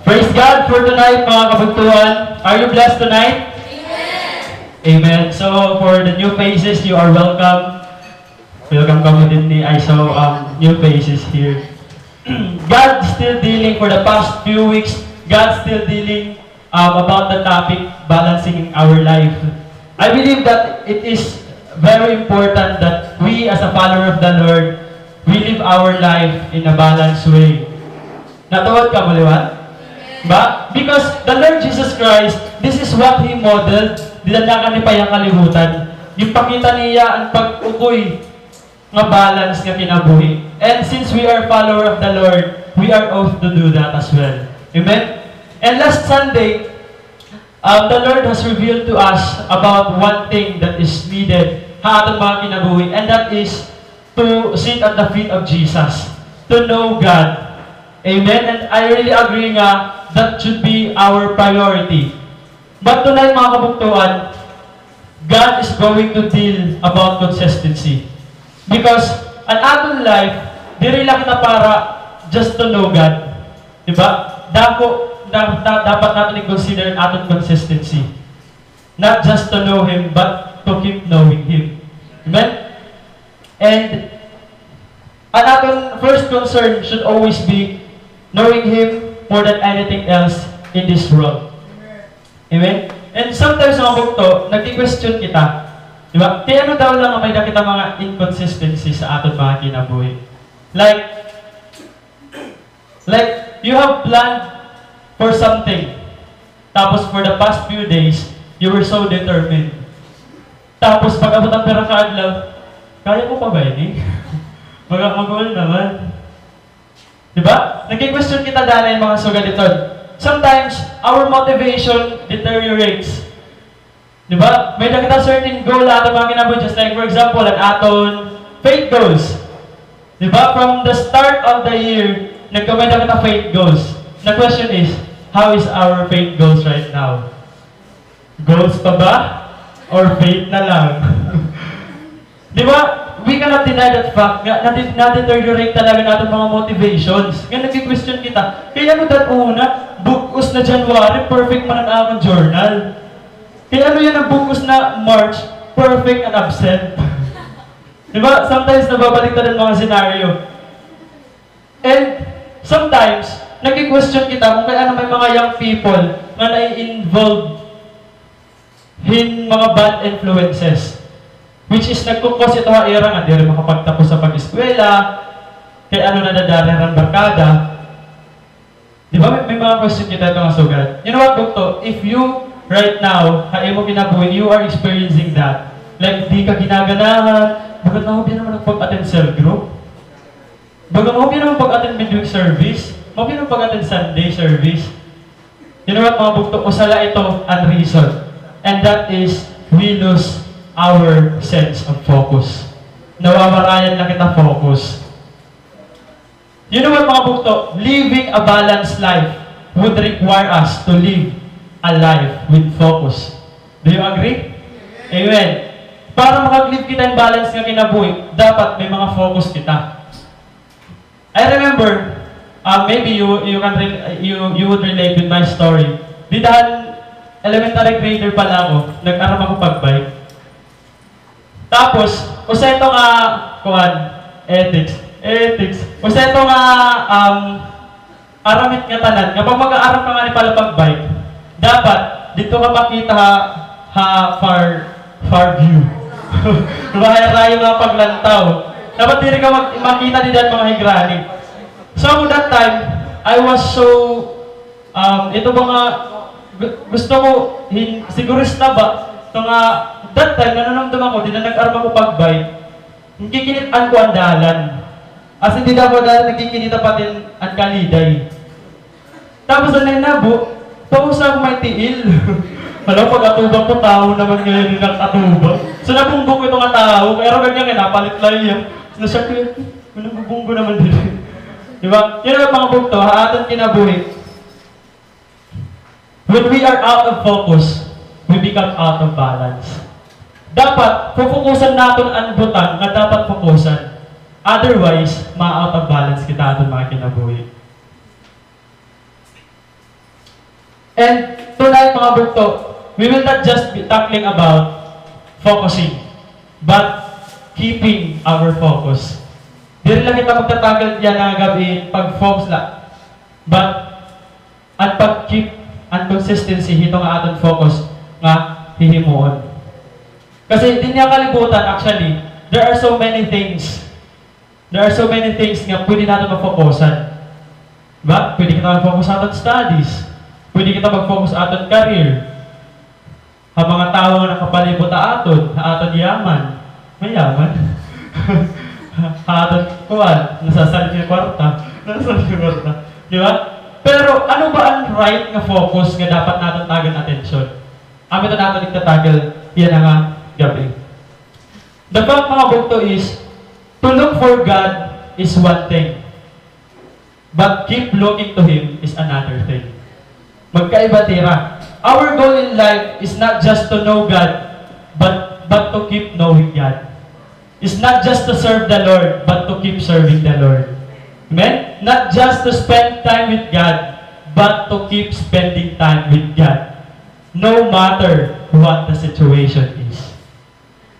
Praise God for tonight, mga kabugtuhan. Are you blessed tonight? Amen. Amen. So, for the new faces, you are welcome. Welcome kamo din ni I saw new faces here. God still dealing for the past few weeks. God still dealing about the topic, balancing our life. I believe that it is very important that we as a follower of the Lord, we live our life in a balanced way. Natuwad ka mo, Liwan? Ba? Because the Lord Jesus Christ, this is what He modeled. Dinadakan ni payang kalibutan. Yung pakita niya ang pag-ukoy nga balance nga kinabuhi. And since we are follower of the Lord, we are oath to do that as well. Amen? And last Sunday, the Lord has revealed to us about one thing that is needed sa atong mga kinabuhi, and that is to sit at the feet of Jesus, to know God. Amen? And I really agree nga that should be our priority. But tonight, mga kabuktuan, God is going to deal about consistency. Because an adult life, diri lang kita para just to know God. Diba? Dapat natin i-consider ang ating consistency. Not just to know Him, but to keep knowing Him. Amen? And an ating first concern should always be knowing Him more than anything else in this world. Amen? And sometimes mga bukto, nag-question kita. Diba? Kaya ano daw lang may nakita mga inconsistency sa ating mga kinabuhi. Like, you have planned for something. Tapos for the past few days, you were so determined. Tapos pag abot ang pera kaadlaw, kaya mo pa ba ini? Mag-goal naman. Diba? Nag-question kita dahil yung mga sugaliton. Sometimes, our motivation deteriorates. Diba? May nakita certain goal na ato mga kinabuhi. Just like, for example, an aton faith goals. Diba? From the start of the year, nagkamay na kita faith goals. The question is, how is our faith goals right now? Goals pa ba? Or faith na lang? Diba? We cannot deny that fact nga na-deteriorate talaga natin mga motivations. Nga nag-question kita, kaya ano dat una, bukos na January, perfect man ang akong journal. Kaya ano yan ang bukos na March, perfect and absent. Diba? Sometimes nababalik na rin mga scenario. And sometimes, nag-question kita kung kaya ano may mga young people na nai-involve in mga bad influences. Which is nagkukos ito ha era nga, di rin makapagtapos sa pag-eskwela, kaya ano nadadari ng barkada. Di ba may mga question kita ito nga sugad. You know what, Bukto? If you, right now, kaya mo kinabuhin, you are experiencing that. Like, di ka ginaganahan, bagat mahubyan naman ang pag-attend cell group. Bagat mahubyan naman pag-attend midweek service, mahubyan naman pag-attend Sunday service. You know what, mga Bukto? Usala ito ang reason. And that is, we lose our sense of focus. Nawawarayan na kita focus. You know what, mga Bukto? Living a balanced life would require us to live a life with focus. Do you agree? Amen. Para makag-live kita in balance nga kinabuhi, dapat may mga focus kita. I remember, maybe you would relate with my story. Di dahil elementary grader pala ako, nag-aram ako pag-bike. Tapos, usa ito nga, ethics. Usa ito nga, aramit nga tanan. Kapag mag-aaram ka nga ni pala pag-bike, dapat, dito ka makita far view. Rayo nga paglantaw. Dapat diri ka makita din dyan mga higrani. So, that time, I was so, ito ba nga, gusto ko, sigurista ba, ito nga, that time, nananamdaman ko, di na nag-arma ko pag-bike, nagkikinitan ko ang dalan. As hindi na ako dahil nagkikinita patin ang kaliday. Tapos na nabo, pausa ako may tiil. Alam, pag atubang ko, tao naman ngayon yung atubang. So nabunggo ko ito nga tao, pero ganyan nga, napalit lang yan. Nasyak ko yun, nabunggo naman din. Diba? Yun ang mga bukto, haatan kinabuhi. When we are out of focus, we become out of balance. Dapat, pupukusan natin ang butang na dapat pukusan. Otherwise, ma-out of balance kita aton mga kinabuhi. And tonight, mga bugto, we will not just be tackling about focusing, but keeping our focus. Di rin lang kita magtatagal yan ng gabi, pag-focus lang. But, at pag-keep and consistency, ito nga aton focus nga hihimuon. Kasi di niya kalibutan, actually, there are so many things nga pwede natin mafokusan. Diba? Pwede kita mag-focus sa aton studies. Pwede kita mag-focus sa aton career. Ang mga tao na nakapalibot aton, sa aton yaman. May yaman. Aton kuwan, nasasalit yung kwarta. Diba? Pero ano ba ang right nga focus nga dapat natin tagan atensyon? Amin na natin nagtatagal, yan ang gabi. The fact, mga bugto, is to look for God is one thing. But keep looking to Him is another thing. Magkaiba tira. Our goal in life is not just to know God, but to keep knowing God. It's not just to serve the Lord, but to keep serving the Lord. Amen? Not just to spend time with God, but to keep spending time with God. No matter what the situation is.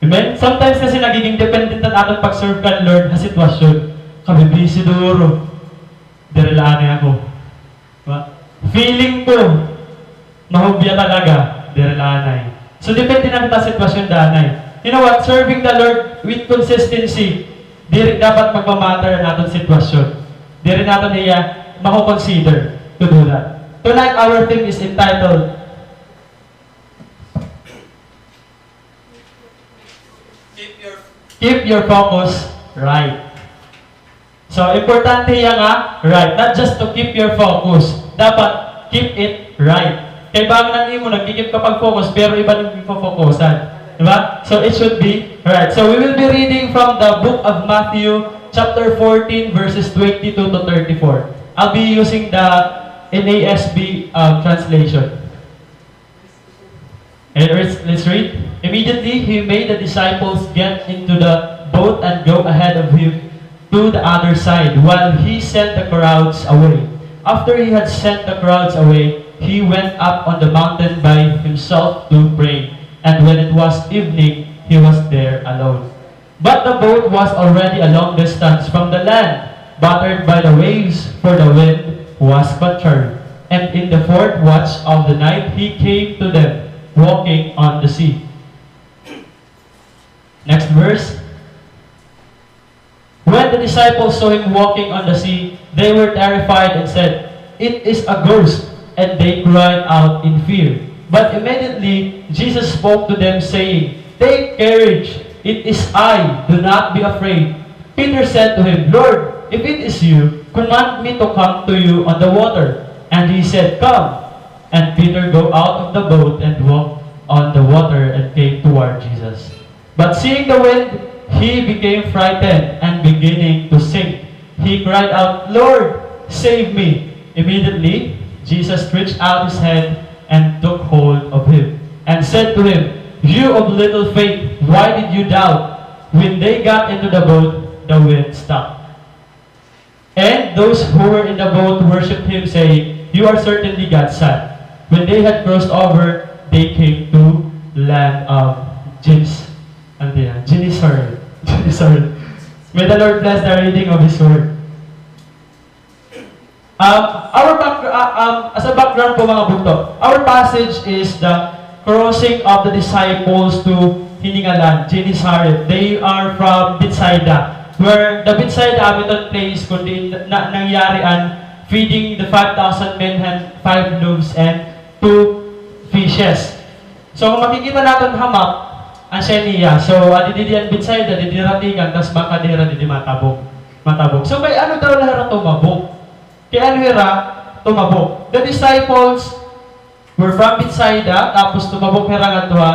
Amen? Sometimes kasi nagiging dependent ang ating pag-serve ka, Lord, sa sitwasyon. Kami busy duro. Direlaan ako. Diba? Feeling ko, mahubya talaga. Direlaan. So, depende na kita sitwasyon danay. You know what? Serving the Lord with consistency, di rin dapat magmamatter natin sitwasyon. Di rin natin niya mako-consider to do that. Tonight, our theme is entitled Keep your focus right. So, importante yan nga, right. Not just to keep your focus. Dapat keep it right. Kaya bago nang imo, nagkikip ka pag-focus, pero iba nang ipo-focusan. Diba? So, it should be right. So, we will be reading from the book of Matthew, chapter 14, verses 22 to 34. I'll be using the NASB translation. And let's read. Immediately, He made the disciples get into the boat and go ahead of Him to the other side, while He sent the crowds away. After He had sent the crowds away, He went up on the mountain by Himself to pray. And when it was evening, He was there alone. But the boat was already a long distance from the land, battered by the waves, for the wind was contrary. And in the fourth watch of the night, He came to them, walking on the sea. Next verse. When the disciples saw Him walking on the sea, they were terrified and said, "It is a ghost," and they cried out in fear. But immediately Jesus spoke to them, saying, "Take courage, it is I, do not be afraid." Peter said to Him, "Lord, if it is you, command me to come to you on the water." And He said, "Come." And Peter go out of the boat and walked on the water and came toward Jesus. But seeing the wind, he became frightened and beginning to sink. He cried out, "Lord, save me." Immediately, Jesus stretched out His hand and took hold of him, and said to him, "You of little faith, why did you doubt?" When they got into the boat, the wind stopped. And those who were in the boat worshipped Him, saying, "You are certainly God's Son." When they had crossed over, they came to the land of Gennesaret. May the Lord bless the reading of His word. As a background po, mga bugto, our passage is the crossing of the disciples to Hiningalan, Gennesaret. They are from Bethsaida, where the Bethsaida Abiton place kundi nangyari ang feeding the 5,000 men and 5 loaves and 2 fishes. So kung makikita natin hamak ang Shenia, so didi ang Bethsaida, didi ratigan, tas makadira didi matabog. So kay ano daw lahara tumabog? Kaya ano hira, tumabok. The disciples were from Bethsaida, tapos tumabok hira nga tuha,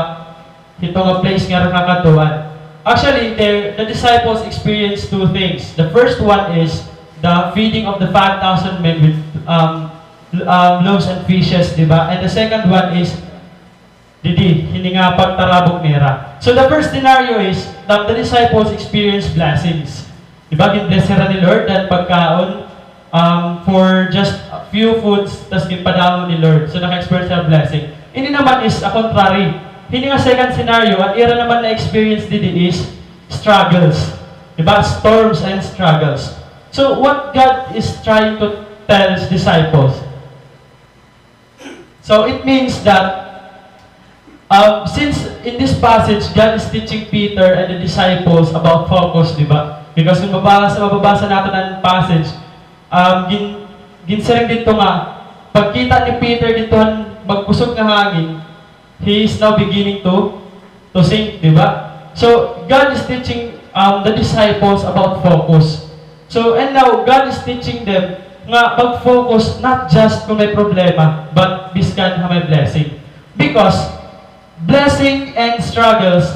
ito nga place nga nakakatuan. Actually, the disciples experienced two things. The first one is the feeding of the 5,000 men with loaves and fishes, di ba? And the second one is, hiningapag tarabog nera. So the first scenario is that the disciples experienced blessings. Di ba? Ginbless hira ni Lord at pagkaon, for just few foods, tas ginpadamo ni Lord. So naka-experience sa blessing. Ini naman is a contrary. Hindi nga second scenario, ang ira naman na experience din is struggles. Diba? Storms and struggles. So what God is trying to tell His disciples. So it means that since in this passage, God is teaching Peter and the disciples about focus, di ba? Because kung mababasa natin ang passage, ginsiring dito nga, pagkita ni Peter dito magpusog na hangin, he is now beginning to sink, di ba? So God is teaching the disciples about focus. So, and now, God is teaching them nga mag-focus not just kung may problema, but biskan ha may blessing. Because, blessing and struggles,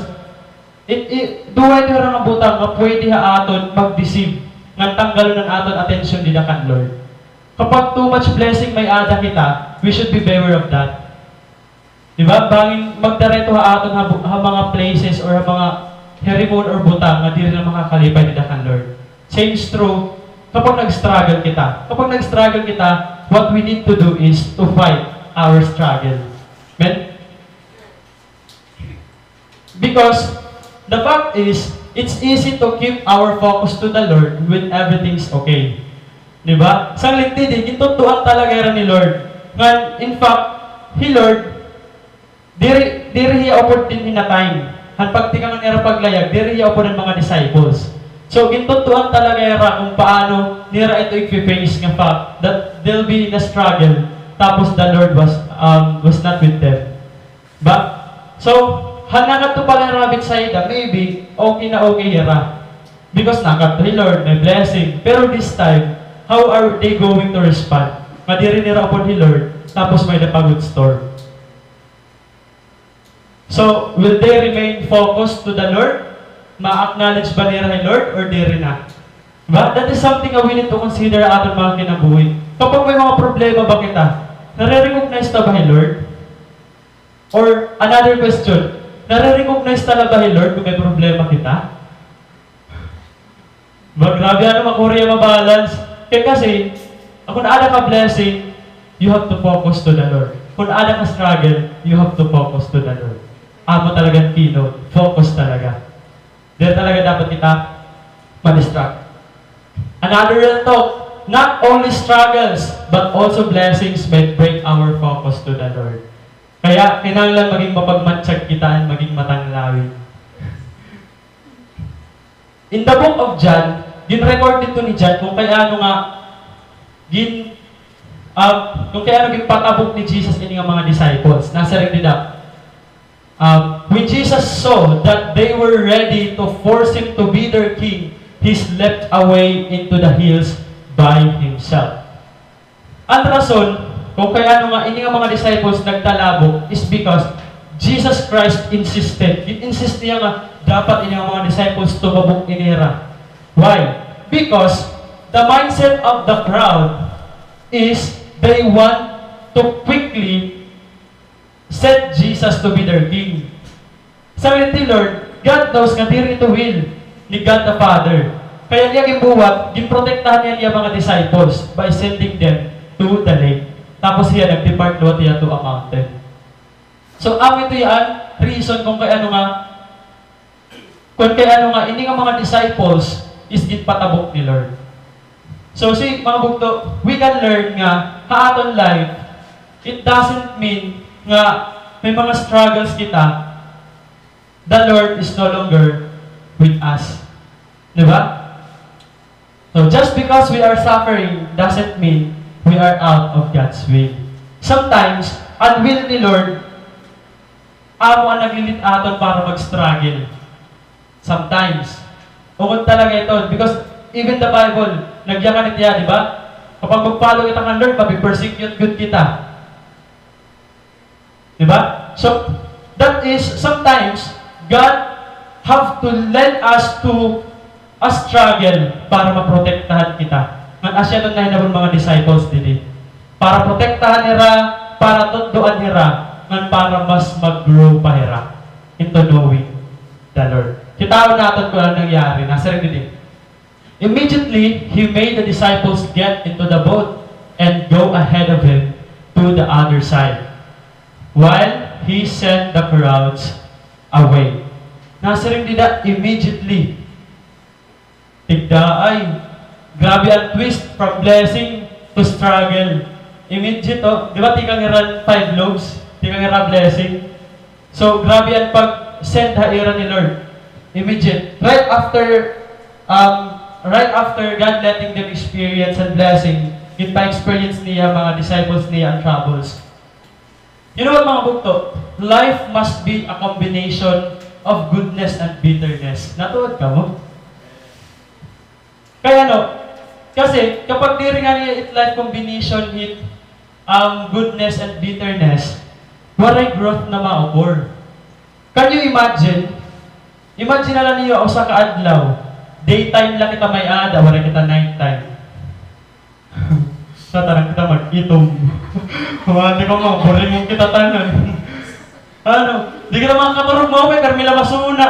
duway na rin ang butang nga pwede ha aton mag-deceive, nga tanggalon ng aton attention din kan Lord. Kapag too much blessing may ada kita, we should be beware of that. Diba? Bangin magdareto ha aton ha mga places or ha mga herimon or butang nga di rin makakalipay din kan Lord. Same is true kapag nag-struggle kita. Kapag nag-struggle kita, what we need to do is to fight our struggle. Amen? Because the fact is, it's easy to keep our focus to the Lord when everything's okay. Diba? Sang lingti din, gintutuan talaga yan ni Lord. In fact, He Lord, diri hiya opod din na time. Han pagtikangan era paglayag, diri hiya opod ng mga disciples. So, gintutuan talaga era kung paano nira ito i-face nga fact that they'll be in a struggle tapos the Lord was not with them. Ba? So, hanagat to pala rabbit side, maybe okay na okay era. Because nakat to Lord, may blessing. Pero this time, how are they going to respond? Madiri nira upon Lord, tapos may napagod storm. So, will they remain focused to the Lord? Ma-acknowledge ba nila ni Lord or diri na? But that is something that we need to consider ating mga kinabuhi. Kapag may mga problema ba kita, nare-recognize na ba ni Lord? Or another question, nare-recognize na ba ni Lord kung may problema kita? Grabe ano makurya mabalance. Kaya kasi, kung ada ka blessing, you have to focus to the Lord. Kung ada ka struggle, you have to focus to the Lord. Amo talagang keynote, focus talaga. Dahil talaga dapat kita ma-distract. Another real talk, not only struggles, but also blessings may bring our focus to the Lord. Kaya, kinanglan maging mapagmatsyag kita at maging matanglawi. In the book of John, gin-record dito ni John kung kaya ano nga, kung kaya ano patabok ni Jesus ini nga mga disciples. Nasa rin dida. When Jesus saw that they were ready to force Him to be their king, He slipped away into the hills by Himself. Ang rason, kung kaya ano nga, ini nga mga disciples nagtalabok is because Jesus Christ insisted. Insist niya nga, dapat ini nga mga disciples tumabok inira. Why? Because the mindset of the crowd is they want to quickly set Jesus to be their king. Sabi ni Lord, God knows nga diri ito will ni God the Father. Kaya niya gibuhat, ginprotektahan niya niya mga disciples by sending them to the lake. Tapos siya nag-depart doon niya to a mountain. So, ito yan, reason kung kaya ano nga, hindi nga mga disciples is ginpatabok ni Lord. So, mga bugto, we can learn nga, haaton life, it doesn't mean nga may mga struggles kita, the Lord is no longer with us. Diba? So, just because we are suffering doesn't mean we are out of God's will. Sometimes, ang will ni Lord, amo ang naglilit aton para mag-struggle. Sometimes. Ukod talaga ito. Because even the Bible, nagyakan itiya, di ba? Kapag mag-follow kita ng Lord, mabipersecute good kita. Di ba? So, that is, sometimes, God have to lead us to a struggle para maprotektahan kita. Ngan asya doon na hinabon mga disciples dili. Para protektahan nila, para tunduan nila, ngan para mas mag-grow pa nila into knowing the Lord. Kitawan natin kung ano nangyari. Nasa rin din. Immediately, He made the disciples get into the boat and go ahead of him to the other side, while he sent the crowds away. Nasa rin dida immediately. Tigda ay, grabe ang twist from blessing to struggle. Immediate, oh. Di ba tikang iran 5 loaves? Tikang iran blessing. So, grabe ang pag-send ha-ira ni Lord. Immediate. Right after God letting them experience and blessing, yun pa-experience niya, mga disciples niya, ang troubles. You know what, mga bukto? Life must be a combination of goodness and bitterness. Natuwad ka mo? Kaya kasi kapag di rin nga niya life combination hit goodness and bitterness, waray growth na ma-occur. Can you imagine? Imagine na lang niyo, sa kaadlaw, daytime lang kita may ada, waray kita nighttime. Tarang kita mag-itom. Hindi ko mga boring yung kita tanan. Di kita makakaturog mo, may Carmela Masuna.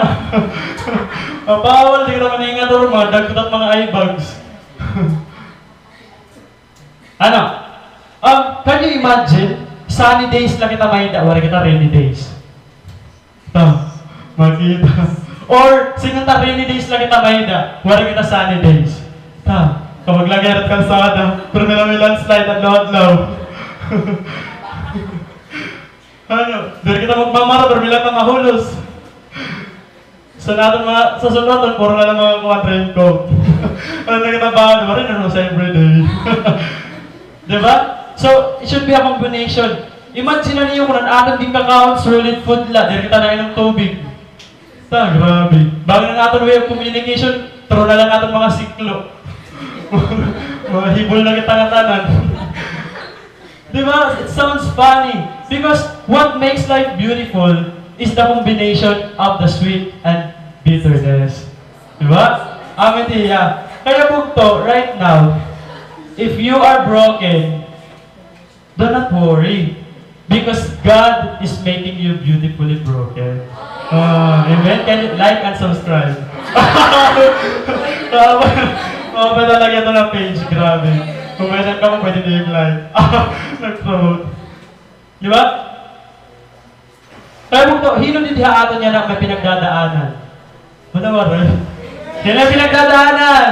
Bawal, di kita maninga turog mga dagkot at mga eye bags. Can you imagine? Sunny days lang kita may da, wala kita rainy days. Makita. Or, sinunta rainy days lang kita may da, wala kita sunny days. Kapag lagay at kalsada, pero nila may landslide at lahat-law. Dari kita magmamara, pero nila ka mahulos. Sa sunaton, puro na lang mga kuwan ko. Ano na kita ba? Diba rin ano sa everyday? Diba? So, it should be a combination. Imagine na niyo kung aton din kakaon, solid food la, dari kita na inom tubig. Grabe. Bago na natin way of communication, turo na lang natin mga siklo. Mga hibol na kita ngatanan. Diba? It sounds funny. Because what makes life beautiful is the combination of the sweet and bitterness. Diba? Amen tiya. Kaya bugto, right now, if you are broken, do not worry. Because God is making you beautifully broken. Amen? Can you like and subscribe? Pa talaga ito na page, grabe. Kung meron ka mo, pwede din yung like. Nag-promote. Di ba? Kaya bukto, hino din diha ato niya na may pinagdadaanan. Ano ba rin? Yan ang pinagdadaanan!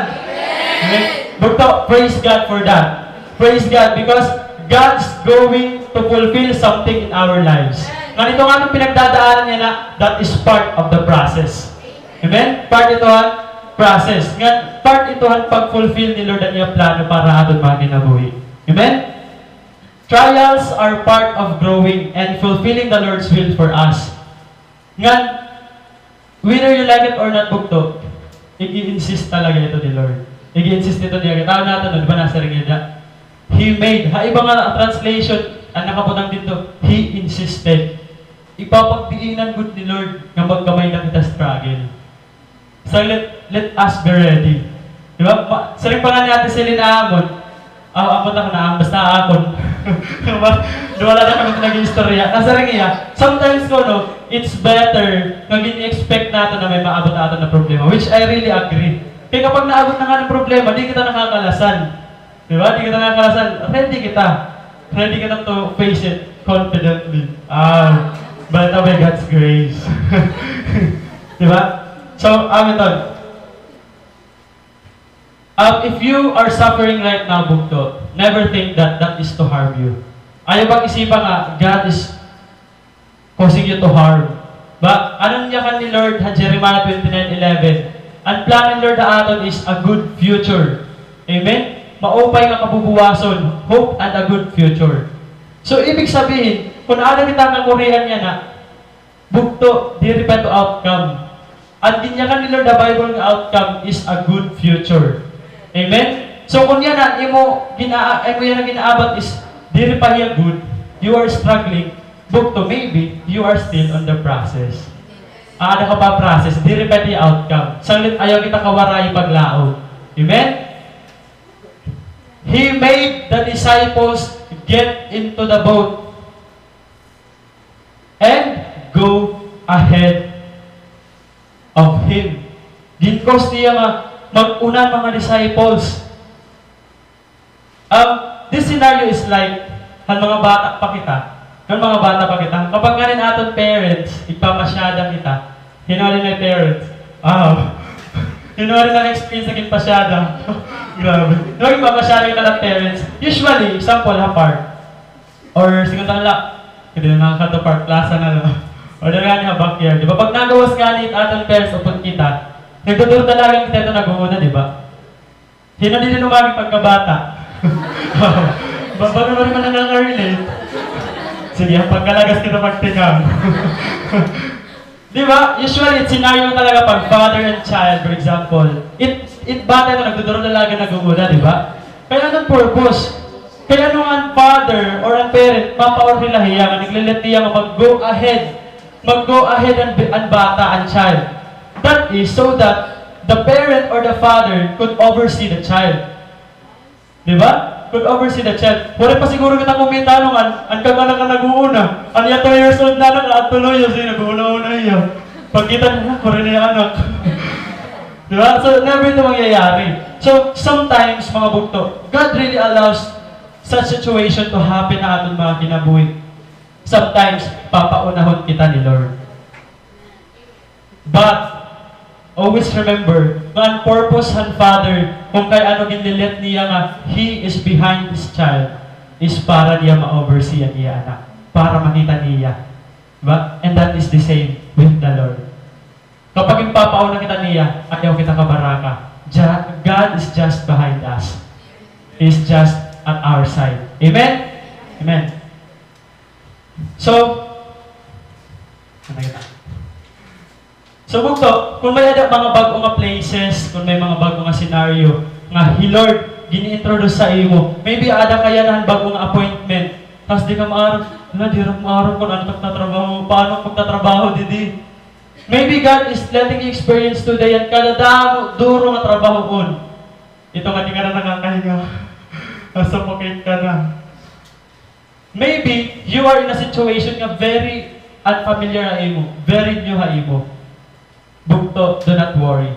Amen. Bukto, praise God for that. Praise God because God's going to fulfill something in our lives. Ganito nga nung pinagdadaanan niya na that is part of the process. Amen? Part ito process. Nga, part ito ang pag-fulfill ni Lord ang iyang plano para aton mga kinabuhi. Amen? Trials are part of growing and fulfilling the Lord's will for us. Nga, whether you like it or not, bukto, i-insist talaga ito ni Lord. I-insist ito niya. Tawag natin, di ba nasa rin niya? He made. Iba nga translation, ang nakaputang dito, He insisted. Ipapagdiinan good ni Lord na magkamay na kita struggle. So let us be ready. Di ba? Saring pa nga natin sila na amon. Amon ako na basta akon. Wala na kami naging istorya. Nasa rin iya, sometimes ko, it's better na gini-expect natin na may maabot natin na problema, which I really agree. Kaya kapag naabot na nga ng problema, di kita nakakalasan. Di ba? Di kita nakakalasan. Ready kita to face it confidently. But by God's grace. Di ba? So, amen tol. If you are suffering right now, bugto, never think that that is to harm you. Ayaw bang isipan nga, God is causing you to harm. Ba, anong niya kan ni Lord, Jeremiah 29:11? Ang plan ni Lord na aton is a good future. Amen? Maupay nga kabubuwason, hope and a good future. So, ibig sabihin, kung ano kita kakurihan niya na, bugto, di repent to outcome. At dinyakan ni Lord, the Bible ng outcome is a good future. Amen? So kung yan na, imo yan na ginaabat is, di rin pa good, you are struggling, bukto, maybe, you are still on the process. Ano ka pa process? Di rin pa yung outcome. Saglit ayaw kita kawaray paglaot. Amen? He made the disciples get into the boat and go ahead of Him. Ginkos niya mag-una mga disciples. This scenario is like, han mga bata pa kita, kapag nga rin aton parents, ipamasyada kita, hinuli may parents, hinuli na experience naging pasyada. Grabe. Nung ipamasyada kita ng parents, usually, example, park. Or, siguro lang, hindi na nakakato park, plaza na lang. O na nga niya, backyard. Di ba? Pag nagawas nga ni aton parents upon kita, nagtuturo talagang kita ito nag-uuna, di ba? Hindi din umami pagkabata. Bago naman naman nangangarelate. Sige, pagkalagas kita magtingang. Di ba? Usually, scenario talaga pag father and child, for example. Bata ito, nagtuturo talaga nag-uuna, di ba? Kaya anong purpose? Kaya nung ang father or ang parent, mapaor nila hiya, naglilit niya mag-go ahead ang bata, ang child. That is so that the parent or the father could oversee the child. Di ba? Could oversee the child. Wala pa siguro kita kung may tanongan, ang kagana ka nag-uuna. Ano yan 2 years old na at tuloy yun, nag-uuna-una iya. Pagkita niya, kore na yung anak. Di ba? So, never ito mangyayari. So, sometimes, mga bukto, God really allows such situation to happen na atong mga kinabuhi. Sometimes, papaunahon kita ni Lord. But, always remember, ang purpose ng Father, kung kay ano ginlilit niya nga, He is behind His child, is para niya ma-oversee ang iya anak. Para makita niya. Diba? And that is the same with the Lord. Kapag ipapauna kita niya, ayaw kita kabaraka. God is just behind us. He is just at our side. Amen? Amen. So, bukto, kung may mga bago nga places, kung may mga bago nga scenario, nga Lord, gini-introduce sa imo, maybe ada kaya na bago nga appointment, tapos di ka di rin maaraw kung ano pagtatrabaho, paano pagtatrabaho, didi. Maybe God is letting you experience today at kada duro nga trabaho on. Ito nga di ka na nakakahinga. Nasuffocate ka na. Maybe you are in a situation nga very unfamiliar na imo, very new ha imo. Bukto, do not worry.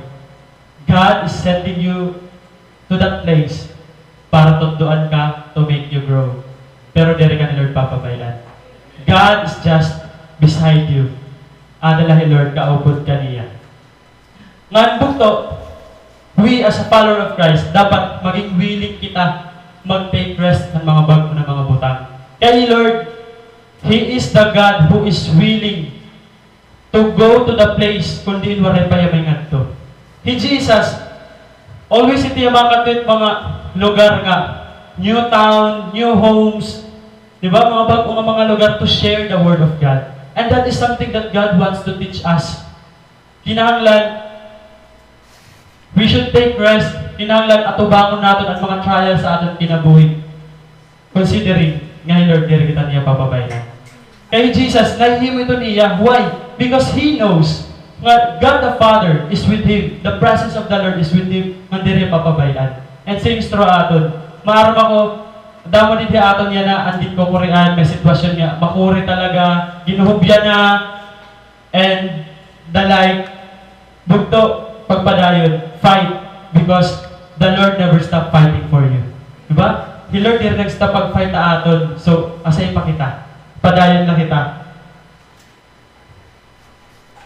God is sending you to that place para tunduan ka to make you grow. Pero dere ka ni Lord papabaylan. God is just beside you. Adala ni Lord, kaupod ka niya. Ngan bukto, we as a follower of Christ, dapat maging willing kita mag-take rest ng mga bago na mga butang. Kaya Lord, He is the God who is willing to go to the place kung diin waray payamay ngadto. He Jesus, always iti yamakatwit mga lugar nga, new town, new homes, di ba? Mga lugar to share the Word of God. And that is something that God wants to teach us. Kinahanglan, we should take rest. Kinahanglan atubangon natin ang mga trials sa ating kinabuhi. Considering, ngayon Lord, diri kita niya papabaylan. Kay Jesus, nahihimo ito niya. Why? Because He knows that God the Father is with Him. The presence of the Lord is with Him. Mandiri papabaylan. And same straw aton. Maaram ako, damo din aton niya na andit ko kurian, may sitwasyon niya. Makuri talaga, ginuhubya na, and the like. Bugto, pagpadayon, fight. Because the Lord never stop fighting for you. Diba? Si Lord din nag-stop pag-fight na aton. So, asay pa kita. Padayon na kita.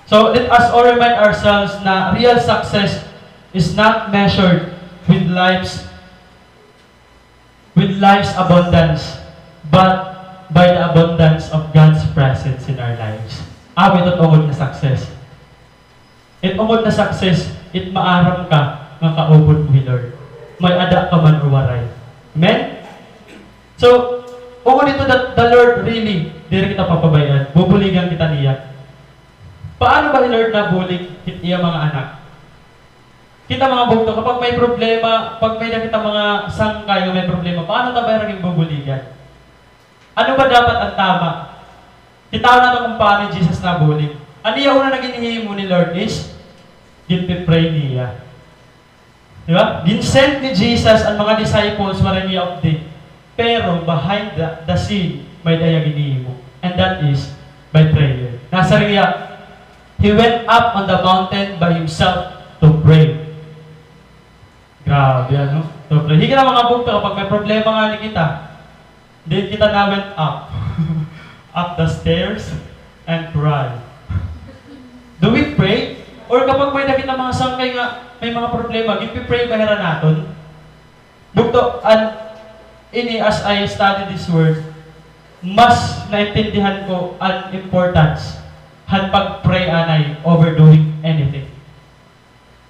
So, let us all remind ourselves na real success is not measured with life's abundance, but by the abundance of God's presence in our lives. Ito tungod na success. It umod na success, it maaram ka nga kaupod mo, Lord. May ada ka man or waray. Amen? So, umod ito that the Lord really, diri kita papabayan, bubuligan kita niya. Paano ba ni Lord nabulig iya mga anak? Kita mga bugto, kapag may problema, pag may nakita mga sangkay na may problema, paano tayo rin bubuligan? Ano ba dapat ang tama? Kita na ito kung paano Jesus nabulig. Ano yung una na ginihimo ni Lord is, ginpipray niya. Diba? Ginsend ni Jesus ang mga disciples wala niya of day. Pero behind the scene, may daya ginihimo. And that is by prayer. Nasa riya, He went up on the mountain by Himself to pray. Grabe, ano? To pray. Hindi ka na mga bugto, kapag may problema nga ni kita, Then kita na went up. Up the stairs and cry. Do we pray? Or kapag may nakita mga sangkay nga, may mga problema, pray bahira naton? Bukto, as I study this word, mas naintindihan ko ang importance han pag-pray anay overdoing anything.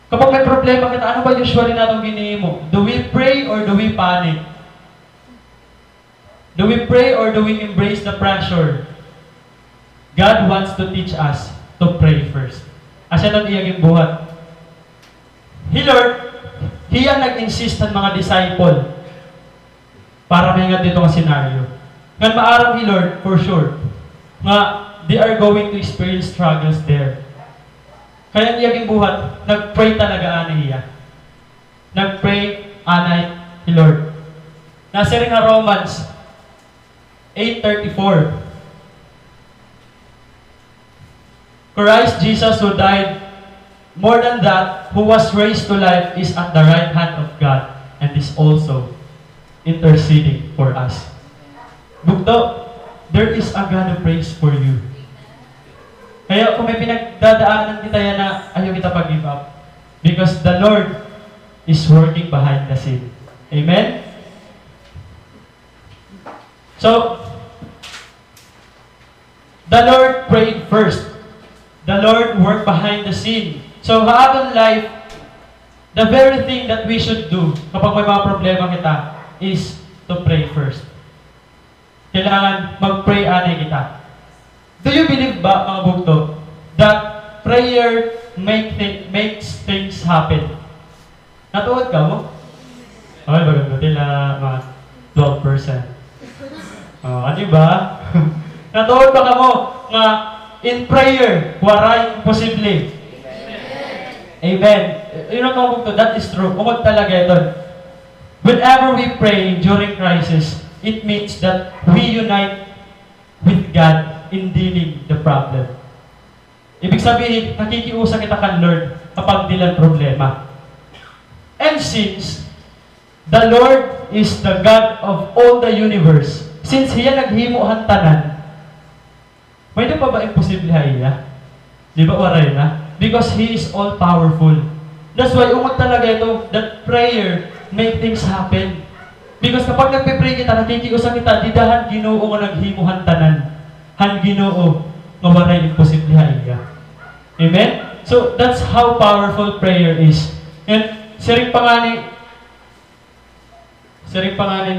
Kapag may problema kita, ano ba usually natong ginihimo? Do we pray or do we panic? Do we pray or do we embrace the pressure? God wants to teach us to pray first. Asya nang iyaging buhat. Lord, hiya nag-insist ang mga disciple para mahingat dito ang senaryo. Ngan maarang Lord, for sure, nga they are going to experience struggles there. Kaya iyaging buhat, nag-pray talaga anay hiya. Nag-pray anay Lord. Nasa rin nga Romans 8:34. Christ Jesus who died, more than that, who was raised to life, is at the right hand of God and is also interceding for us. Bukto, there is a God who prays for you. Kaya kung may pinagdadaanan kita yan na ayaw kita pag-give up, because the Lord is working behind the scene. Amen? So, the Lord prayed first. The Lord worked behind the scene. So, habang life, the very thing that we should do kapag may mga problema kita is to pray first. Kailangan mag-pray anay kita. Do you believe ba, mga bugto, that prayer makes things happen? Natuod ka mo? Okay, bagay tila mga 12%. Ano ba? Natuod ba ka mo nga in prayer, waray posible? Amen. You know, mga bugto, that is true. Umag talaga ito. Whenever we pray during crisis, it means that we unite with God in dealing the problem. Ibig sabihin, nakikiusa kita kan Lord kapag dilang problema. And since the Lord is the God of all the universe, since Hiya naghimo han tanan, may na pa ba imposible Hiya? Di ba waray na? Because He is all-powerful. That's why umag talaga ito, that prayer make things happen. Because kapag nagpe-pray kita, nakikiusa kita, didahan Ginoo nga naghimuhan tanan. Han Ginoo nga waray imposible Hiya. Amen? So, that's how powerful prayer is. And, siring panganin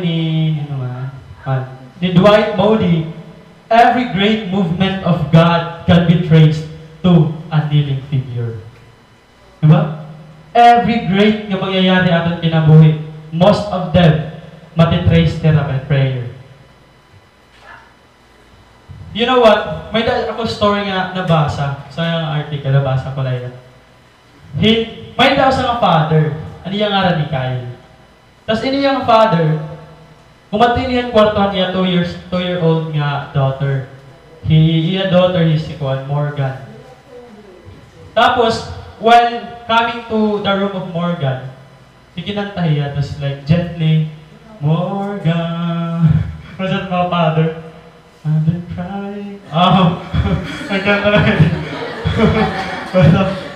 ni Dwight Moody, every great movement of God can be traced to a kneeling figure. Diba? Every great nga pangyayari aton kinabuhi, most of them matitrace nila by prayer. You know what? May ako story nga nabasa sa article, nabasa ko lang yan. May daw sa nga father, ano yung ngaran ni Kyle. Tapos ini yung father, kumatin niyan kwartohan niya 2-year-old nga daughter. Iya daughter, si Morgan. Tapos, while coming to the room of Morgan, ikinanta hiya, tapos like gently, Morgan. Masat mga father, I've been crying. Nagkanta lang yun.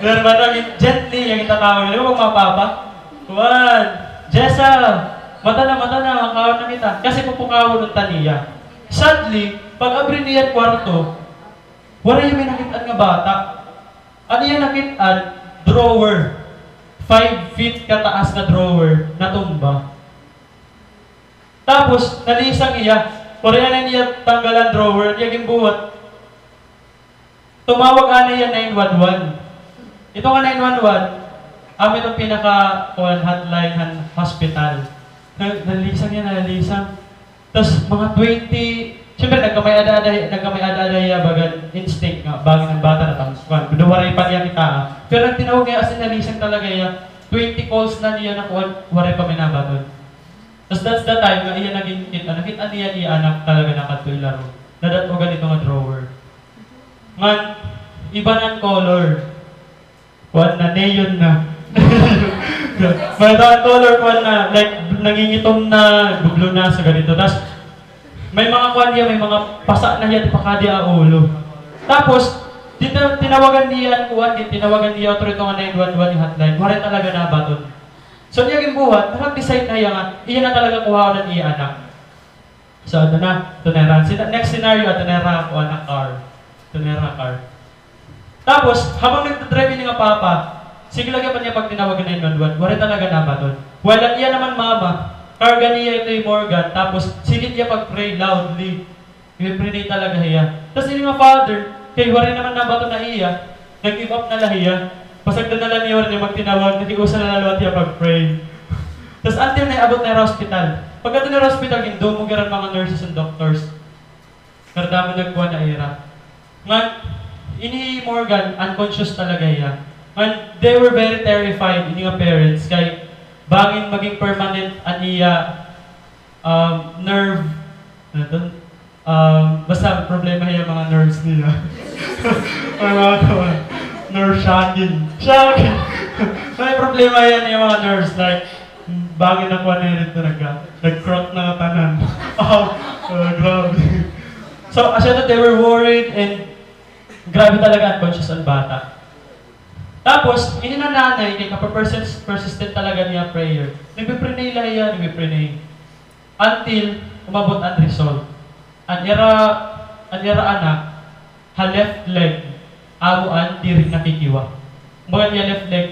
Pero managin gently, yung itatawag nila, huwag mga papa. Kuwan, Jessa, mata na, makawin na kita. Kasi pupukawin ng taniya. Sadly, pag abri niya kwarto, wala yung may nakitaan nga bata. Ano yung nakitaan? Drawer. 5 feet kataas na drawer, natumba. Tapos, nalisang iya, Korean na niya tanggalan drawer, yung buhat. Tumawag na niya 911. Ito nga 911, amin ang hotline, hospital. Nalisang yan, nalisang. Tapos mga 20, siyempre nagkamay-ada bagan instinct nga, bagay ng bata na tangsukan. Waray pa niya kita. Pero nagtinawag niya, as in nalisang talaga niya, 20 calls na niya na waray pa may nabaton. Tapos that's the time, iya naging nakita niya anak talaga nakatoy laro. Nadat mo ganito nga drawer. Ngan, iba ng color. Kuwan na, neon na. May color kuwan na, like, nangingitom na, gublo na sa ganito. Tapos, May mga kwan niya, may mga pasa na yan, pakadi ang ulo. Tapos, tinawagan niya kuwan, tinawagan niya otro ito nga 911 yung hotline. Wala talaga na baton. So niya gimbuhat, nakag-decide na iya nga, iya na talaga kuha ng iya anak. So ito na, next scenario, ito na kuha ng car. Ito na car. Tapos, habang nagdadrive niya nga papa, sige lagi pa niya pag tinawagan ng 911, wala talaga na baton. Wala iya naman mama, karga niya ito yung Morgan, tapos sige niya pag-pray loudly. I-pray talaga iya. Tapos yung nga father, kay wari naman na bato na iya, nag-give up na lahiya. Pasagdan na lang niya niya magtinawag, nakiusa na lalawat niya pag-pray. Tapos until na abot na hospital. Pagka na hospital, gindo mo garan mga nurses and doctors. Kardamo nagkuha na ira. Nga, ini Morgan, unconscious talaga iya. And they were very terrified, ini nga parents, kay bangin maging permanent an iya nerve, ano to? Basta problema yung mga nerves nila. Nerve shocking. May problema yan yung mga nerves. Like, bagay na kuha na rin ito nag-crock na tanan. Grabe. So, as yun, they were worried and grabe talaga unconscious ang bata. Tapos, ini na nanay, kaya persistent talaga niya prayer. Nagpiprenay lang yan, nagpiprenay. Until, umabot ang result. Ang era anak, ha left leg, amuan, di rin nakikiwa. Mga niya left leg,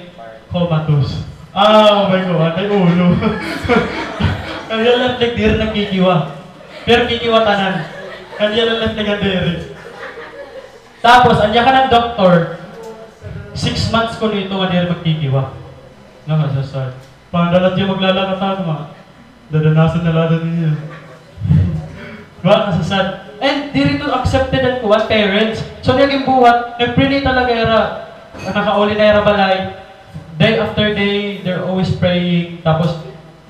comatose. Oh my God, ay ulo. Ang niya left leg, di rin nakikiwa. Pero kikiwa tanan. Ang niya left leg, di rin. Tapos, anya ka ng doktor, 6 months ko nito nga di rin magkikiwa. Nakasasal. Pandalat niya maglalakatan, mga dadanasan na lada niya. Diba? Nasasad. And di rin accepted ang kuwan, parents. So naging buhat, nag-pray talaga era, nakauli na era balay. Day after day, they're always praying. Tapos,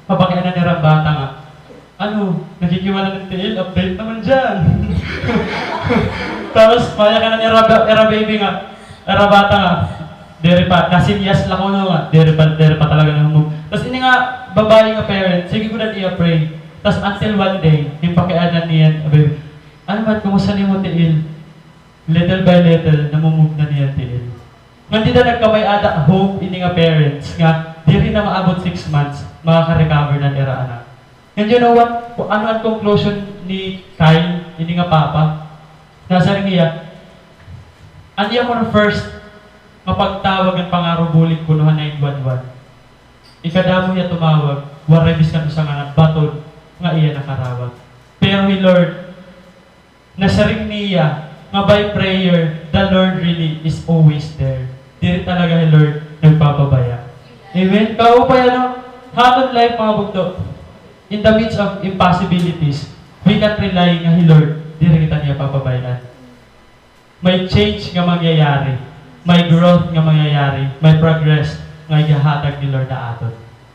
pabakian na nila bata nga. Ano, nakikiwala ng tiil, update naman dyan. Tapos, maya ka na era baby nga. Era bata nga. Dere pa, nasinyas lang ko nga. Dere pa talaga na humog. Tapos ini nga, babae nga parents, sige ko na niya pray. Tapos until one day, yung pakianan niya, baby, ano man, kumusta niyo mo tiil? Little by little, namumove na niya tiil. Hindi na nagkamay ada hope ini nga parents nga, di rin na maabot 6 months, makaka-recover na nila anak. And you know what? Ano ang conclusion ni Kyle, ini nga papa? Nasa rin niya, andi ako na first, mapagtawag ang pangarubuling kunuhan 911. Ikadamo niya tumawag, warebis ka sa nga batod, nga iya nakarawag. Pero ni Lord, nasa ring niya, nga by prayer, the Lord really is always there. Di talaga ni Lord nagpapabaya. Amen? Kaupay ano, habang life mga bugto, in the midst of impossibilities, we can rely nga ni Lord, di rin kita niya papabayaan. May change nga mangyayari, may growth nga mangyayari, may progress nga ihahatag ni Lord na aton.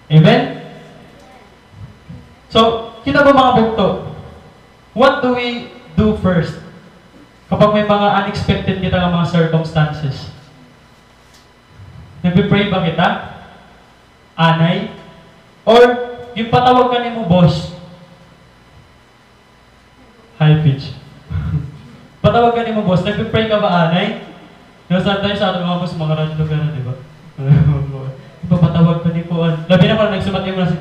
Amen? So, kita ba mga bugto? What do we do first? Kapag may mga unexpected kita ng mga circumstances. Nagpipray ba kita? Anay? Or, yung patawag ka ni mo, boss? High pitch. Patawag ka ni mo, boss. Nagpipray ka ba, anay? Sometimes sa ating mga boss, mga radyo ka na, di ba? Ipapatawag ka ni Puan. Labi na pala nagsumat yung mga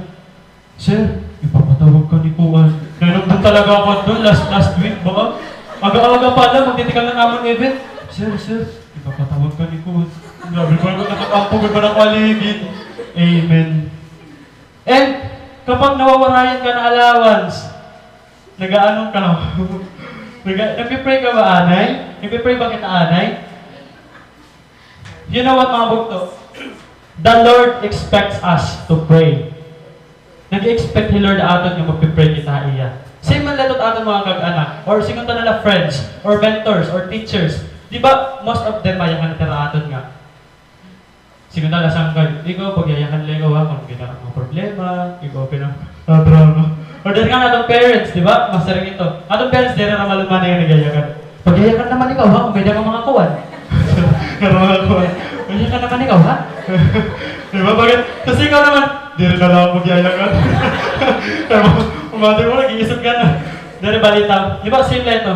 Sir, ipapatawag ka ni Puan. Nanong talaga ako doon last week, baka aga-aga pa lang, magtitikal na naman event. Sir, ipapatawag ka ni Puan. Grabe ko naman nakakampo, may parang paligid. Amen. And, kapag nawawarayan ka na allowance, nag-aanong ka nagpipray ka ba, anay? Nagpipray ba kita, anay? You know what, mga bugto? The Lord expects us to pray. Nag-expect ni Lord aton yung magpipray kita iya. Same man latot aton mga kag-anak, or singon ta nila friends, or mentors, or teachers. Di ba, most of them mayakan na aton nga. Singon ta lasangkad, ikaw, pagyayakan lang ikaw ha, kung ginaka mga problema, ikaw drama. Or dahil nga atong parents, di ba? Masaring ito. Atong parents, dahil na maluman na yung nagayakan. Pagyayakan naman ikaw ha, kung may dagang mga kuwan. Pagyayakan naman ikaw ha? Di ba? Bakit? Kasi ikaw naman, di rin na lang magyayakan. Umati mo, nag-iisip ka na. Dari balita, di ba same lang ito?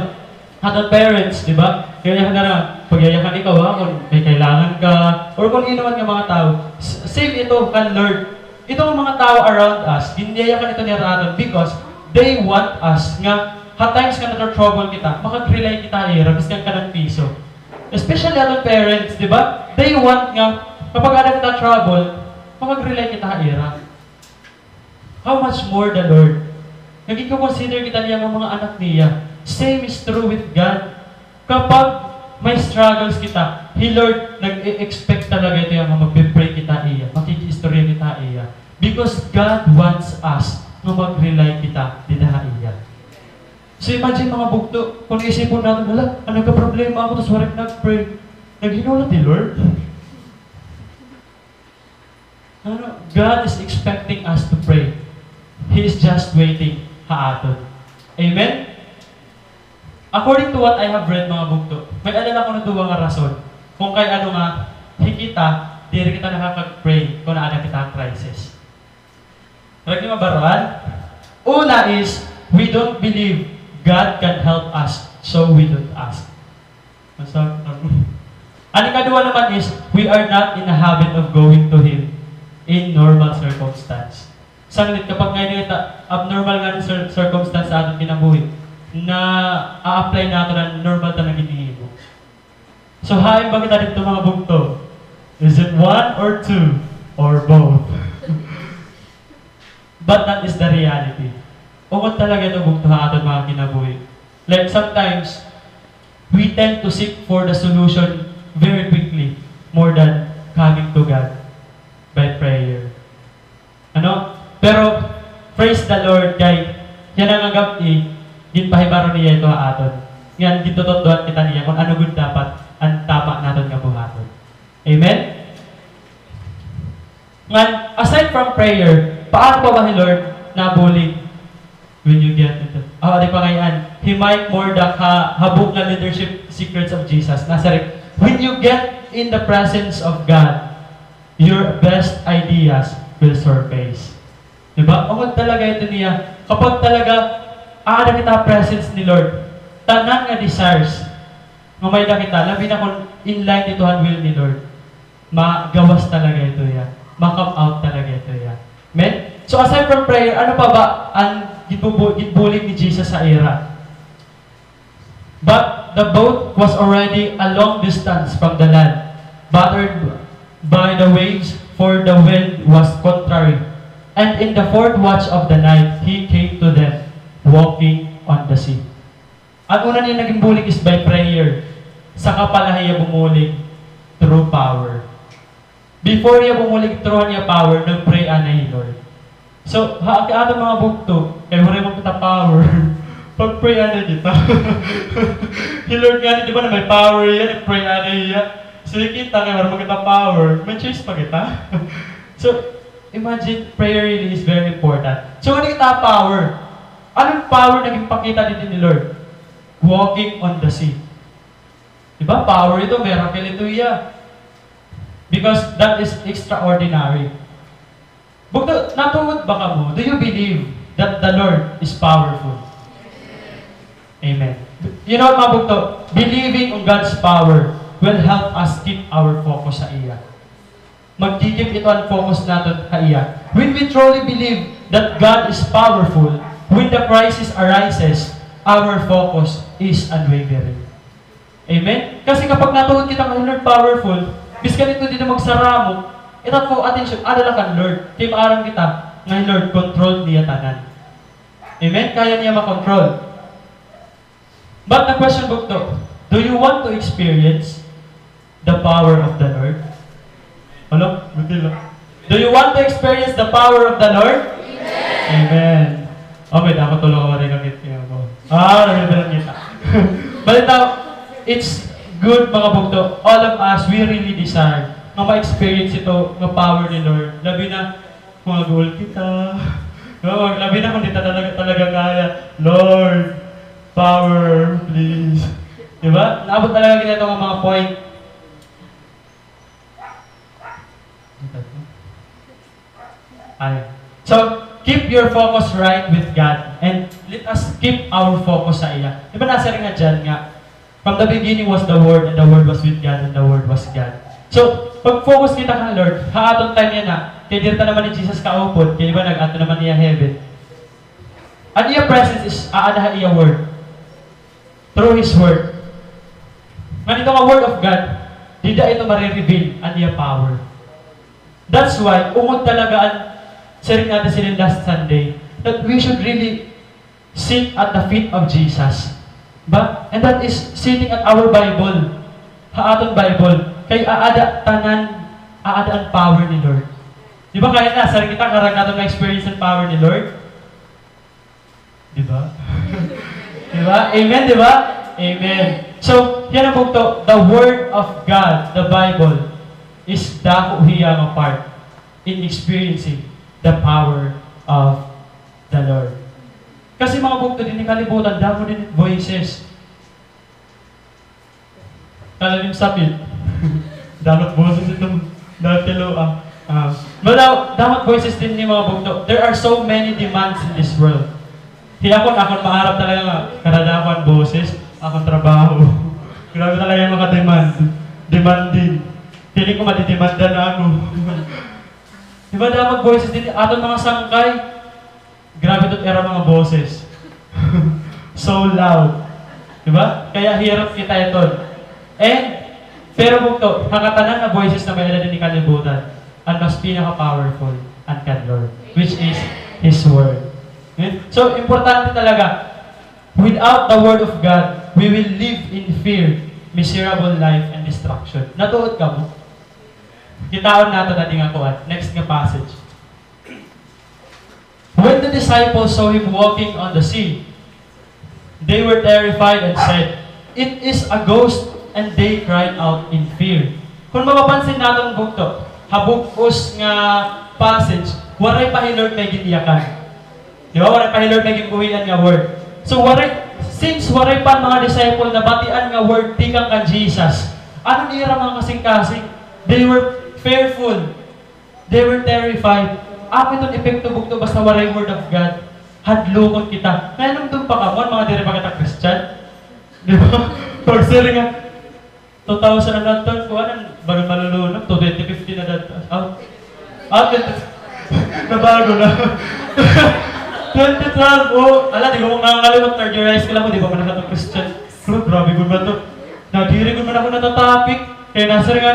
Hatod parents, di ba? Kaya na lang, pagyayakan ikaw ha, kung may kailangan ka, or kung ano man ng mga tao. Same ito kan Lord. Itong mga tao around us, ginyayakan ito ni Aton because they want us nga, at times ka na-trouble kita, makag-rely kita biskan ka ng piso. Especially atong parents, di ba? They want nga, kapag ada kita trouble, makag-rely kita How much more the Lord? Naging consider kita niya ng mga anak niya. Same is true with God. Kapag may struggles kita, Lord, nag-expect talaga ito yung mag-pray kita makikistorya kita because God wants us na mag-rely kita iya. So imagine mga bugto, kung isipon natin, ano ka problema ako, tapos warik nag-pray. Naghinulat ni Lord. God is expecting us to pray. He is just waiting haaton. Amen? According to what I have read, mga bugto, may alala ko na duwa nga rason. Kung kay hikita, di rin kita nakakag-pray kung naada kita ang crisis. Huwag niyo mabaruan? Una is, we don't believe God can help us, so we don't ask. Ang ikadua naman is, we are not in a habit of going to Him in normal circumstance. Sanglit, kapag ngayon abnormal nga ng circumstance sa ating kinabuhi, na a-apply natin ang normal na ginihimo. So, hain ba kita dito mga bugto? Is it one or two? Or both? But that is the reality. Ungod talaga ito bugto sa ating mga kinabuhi. Like sometimes, we tend to seek for the solution very quickly, more than coming to God by prayer. Pero, praise the Lord, kay yan ang agapi, ginpahibaro niya ito aton. Yan, gitututuan kita niya kung ano gud dapat ang tama natin nga buhaton. Amen? Ngan, aside from prayer, paano pa ba ni Lord nabulig when you get into? Di pa ngayon, himay more the habog na leadership secrets of Jesus. Nasa when you get in the presence of God, your best ideas will surface. Diba? Ungod talaga ito niya. Kapag talaga ada kita presence ni Lord, tanan nga desires, mamayda kita, labi na kung in line ito ang will ni Lord, magawas talaga ito ya. Ma-come out talaga ito ya. Amen? So aside from prayer, ano pa ba ang gitbulig ni Jesus sa era? But the boat was already a long distance from the land, battered by the waves, for the wind was contrary. And in the fourth watch of the night, He came to them, walking on the sea. Ang una niya naging bulig is by prayer. Saka pala niya bumulig through power. Before niya bumulig through niya power, nag-pray anay Lord. So, ato mga bugto, kaya mo rin kita power. Pag-pray anay kita. Lord nga, di ba na may power yan, pray anay yan. So, kita kaya mo kita power, may choice pa kita. So, imagine, prayer really is very important. So, ano kita power? Anong power naging pakita dito ni Lord? Walking on the sea. Diba? Power ito, miracle ito iya. Because that is extraordinary. Bukto, natungod ba ka mo? Do you believe that the Lord is powerful? Amen. You know what mga bukto? Believing on God's power will help us keep our focus sa iya. Magkikip ito ang focus natin sa iya. When we truly believe that God is powerful, when the crisis arises, our focus is unwavering. Amen? Kasi kapag natuhod kita ng Lord powerful, biskan ito dito magsaramo, ito po attention, adala kan Lord. Kaya maaram kita, ngayon Lord, control niya tanan. Amen? Kaya niya makontrol. But the question book to, do you want to experience the power of the Lord? Hello? Do you want to experience the power of the Lord? Amen. Amen. Okay, dapat tulong ko rin ang kita mo. Nagbibilang kita. But now, it's good mga bugto. All of us, we really desire na ma-experience ito, ng power ni Lord. Labi na, mga goal kita. Labi na kung di talaga kaya. Lord, power, please. Diba? Naabot talaga kita itong mga point. So, keep your focus right with God and let us keep our focus sa iya. Diba nasa rin nga dyan nga, from the beginning was the Word, and the Word was with God, and the Word was God. So, pag-focus kita ka, Lord, haatong time yan na, kaya dirta naman ni Jesus kaupod, kaya diba nag-ato naman niya heaven. Ang iya presence is, aanahan iya Word. Through His Word. Nganito nga Word of God, di da ito marireveal ang iya power. That's why, ungod talaga ang sharing natin sila last Sunday, that we should really sit at the feet of Jesus. Ba? And that is sitting at our Bible. Haaton Bible. Kay aada ang power ni Lord. Di ba kaya na, sarang kita karang natin na-experience ang power ni Lord? Di ba? Di ba? Amen, di ba? Amen. So, yan ang bukto. The Word of God, the Bible, is dako hiyang part in experiencing the power of the Lord. Kasi mga bukto din ni kalibutan, damo din voices. Kalalim sapit. Damot boses itong datilo. Damot voices din ni mga bukto. There are so many demands in this world. Kaya akong maharap talaga nga, karadakan boses, akong trabaho. Grabe talaga yung mga demand. Demanding. Piling ko matidemanda na ako. Diba damot voices din, aton mga sangkay, grabe ito't era mga boses. So loud. Diba? Kaya hirap kita ito. Pero bukto, kakatanan na voices na may din ni kalibutan, ang mas pinaka-powerful ang kan Lord, which is His Word. Okay? So, importante talaga, without the Word of God, we will live in fear, miserable life, and destruction. Natuod ka mo? Kitaon nato na nga kuwan. Next nga passage. When the disciples saw Him walking on the sea, they were terrified and said, "It is a ghost," and they cried out in fear. Kung mapapansin natin bukto, habugos nga passage, waray pa Lord may giniyakan. Di ba? Waray pa Lord may gimbuhian nga word. So since waray pa mga disciple na batian nga word tikang kan Jesus, ano nira mga kasing-kasing? They were fearful. They were terrified. Apa itong epekto bukto basta waray word of God? Hadlukon kita. Kaya nung doon pa kamon, mga diri pa kita Christian. Di ba? Pag-siri nga, 2000 na natin, kuha nang bago malulunod, 2015 na natin. Nabago na. 2012, ala, di ko mong nakakalimot, third year high school ako, di ba man nakatong Christian? Pero grabe ko ba ito? Nadiri ko man ako na ito topic. Kaya nasa rin nga,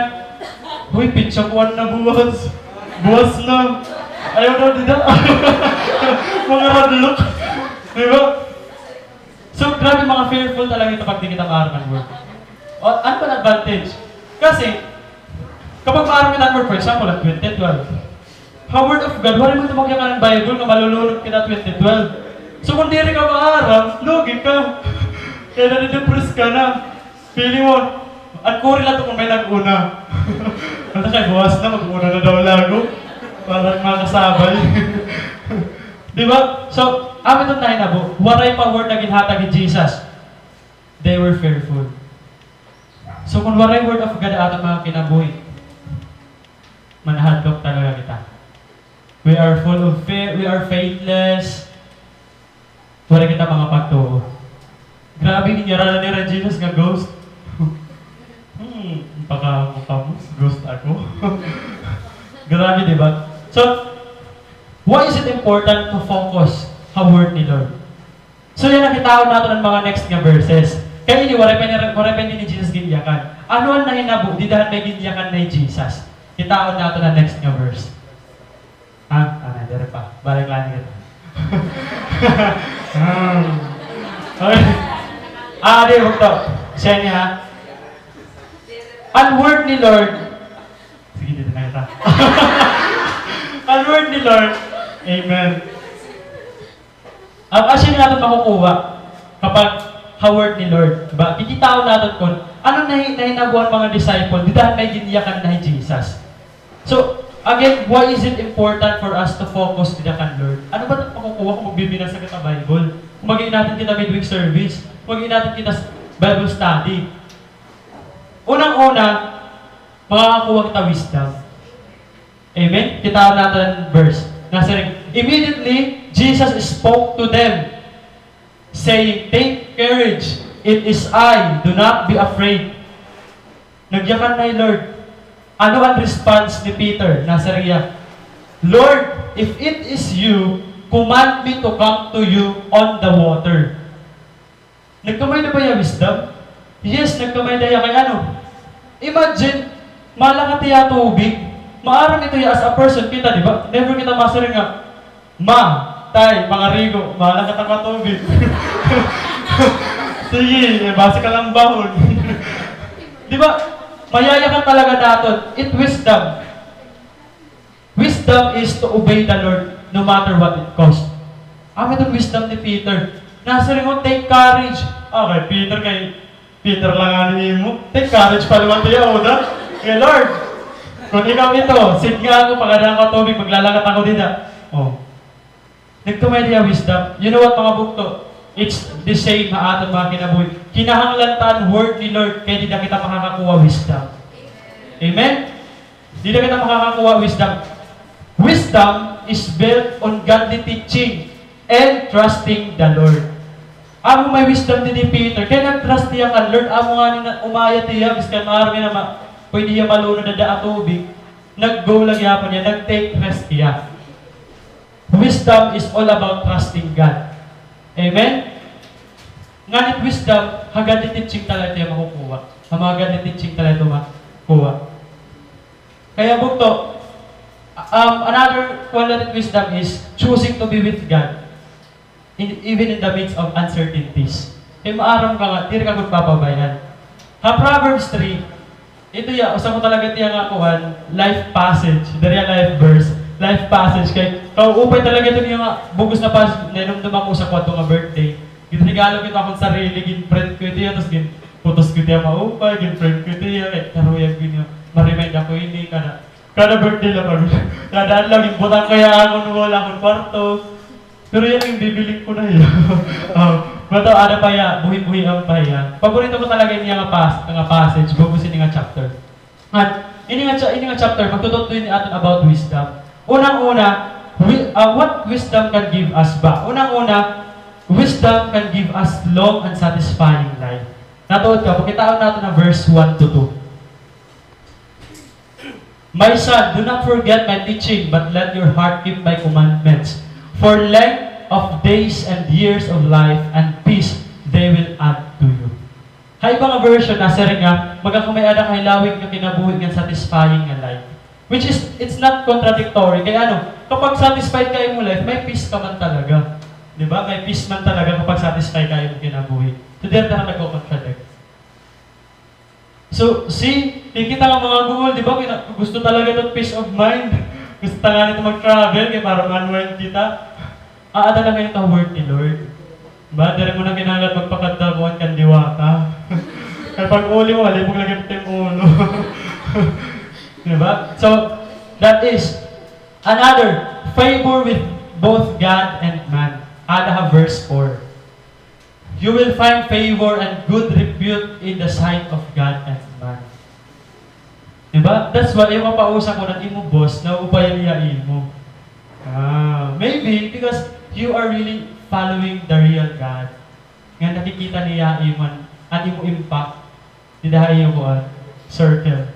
huy, pitsa kuwan na buwas. Buwas na. Ayaw na, di na. Mga radlock. Di ba? So, grabe mga fearful talaga ito pag di kita maaraman word. Ano ba ang advantage? Kasi, kapag maaraman kita word, for example, at 2012, how word of God, wala mo tumagyan ka ng Bible na malulunod kita 2012. So, kung di rin ka maaram, lugi ka. Kaya nanidepress ka na. Feeling mo, ang kuri lang ito kung may nag-una. Ano kay buwas na, mag-una na daw lago. Parang makasabay. Diba? So, amin itong tayo na po, waray pa word na ginhatag ni Jesus. They were fearful. So, kung waray word of God ato mga kinabuhi, manahadlok talaga kita. We are full of fear, we are faithless. Wala kita mga pagtuo. Grabe, inyara na ni Jesus nga ghost. Baka mukha mo, ghost ako. Grabe, diba? So, why is it important to focus sa word ni Lord? So, yan nakitaon natin ang mga next nga verses. Kaya hindi, wala pa ni Jesus ginyakan. Ano ang nahinabo? Di dahil may ginyakan na Jesus. Kitaon natin ang next nga verse. Dere pa. Balik lang kita. Okay. Di, huwag to. Siya niya, ha? Ang word ni Lord, sige, dito na kita. Ang word ni Lord, amen. Ang asya natin makukuha kapag ha-word ni Lord. Diba? Ikitaon natin kung anong nahinabuhan mga disciple, di dahil may giniyakan na Jesus. So, again, why is it important for us to focus to the kan Lord? Ano ba ito makukuha kung magbibina sa kita Bible? Kung magiging natin kita midweek service, kung magiging natin kita Bible study. Unang-una, makakakuha kita wisdom. Amen? Kita natin ang verse. Nasa rin, immediately, Jesus spoke to them. saying, "Take courage, it is I, do not be afraid." Nagyakan na yung Lord. Ano ang response ni Peter? Nasa riya, "Lord, if it is you, command me to come to you on the water." Nagkamay na ba yung wisdom? Yes, nagkamay na yung kay ano? Imagine, malakat ya tubig. Maaram ito ya as a person kita, di ba? Never kita masaring nga, "Ma, tay, mga rigo, malakat ang tubig." Sige, base ka lang bahon. Di ba? Mayayakan talaga natin. It wisdom. Wisdom is to obey the Lord no matter what it costs. Itong wisdom ni Peter. Nasa rin mo, take courage. Okay, Peter lang ano mo. Take courage pa naman tayo, Oda. Okay, Lord, kung ikaw ito, sit nga ako, pagkadaan ko tubig, maglalakat ako din na. Oh. Nagtumay niya wisdom. You know what, mga bukto? It's the same atong mga kinabuhi. Kinahanglantan word ni Lord, kaya di na kita makakakuha wisdom. Amen? Di na kita makakakuha wisdom. Wisdom is built on godly teaching and trusting the Lord. Amo may wisdom din ni Peter, kaya nag-trust niya ka, Lord, amo nga ni na umayat niya, miskan maarami na pwede niya malunod na daan tubig, nag-go lang yapon niya, nag-take rest niya. Wisdom is all about trusting God. Amen? Nganit wisdom, hagad ni teaching talaga ito yung makukuha. Hagad ni teaching talaga ito makukuha. Kaya bukto, another quality wisdom is choosing to be with God. Even in the midst of uncertainties. Kaya maaram ka nga, di ka magpapabayan. Proverbs 3, ito ya, usap ko talaga tiya nga kuhan, life passage, dari life verse, life passage. Kaya kaupay talaga ito niya nga, bugos na passage, nainumdum ako sa kwato nga birthday. Ginregalo kita akong sarili, gin-friend ko ito yan, tapos gin-putos ko ito maupay, gin-friend ko ito yan, karuyan ko niya, ma-remind ako hindi ka na. Kada birthday lang kami. Kadaan lang, butang kaya ako nung wala akong kwarto. Pero yan yung bibiling ko na yun. Bato, ano pa yan? Buhi-buhi ang pa yan. Paborito ko talaga yung nga passage, bubusin nga chapter. At, ini nga chapter, magtututuin ni atin about wisdom. Unang-una, what wisdom can give us ba? Unang-una, wisdom can give us long and satisfying life. Natuod ka, pagkitaon natin na verse 1 to 2. "My son, do not forget my teaching, but let your heart keep my commandments. For length of days and years of life and peace, they will add to you." Hay mga version, nasa rin nga, magkakumayada kay lawig ng kinabuhi ng satisfying nga life. Which is, it's not contradictory. Kaya ano, kapag satisfied kayo mo life, may peace ka man talaga. Diba? May peace man talaga kapag satisfied kayo mo kinabuhi. So, diyan na nagko-contradict. So, see, kikita nga mga Google, di ba? Gusto talaga ng peace of mind. Gusto talaga nito mag-travel, kaya parang unwind kita. Aada lang kayo ito word ni Lord. Diba? Dari mo na kinangat magpakadabuan kan diwata. Kaya pag uli mo, alipog lang yung ulo. Diba? So, that is another favor with both God and man. Ada verse 4. "You will find favor and good repute in the sight of God and man." Diba? That's why yung mapausa ko ng imo boss na upayan niya imo. Maybe because you are really following the real God. Nga nakikita niya iman at imo impact. Di dahil yung circle.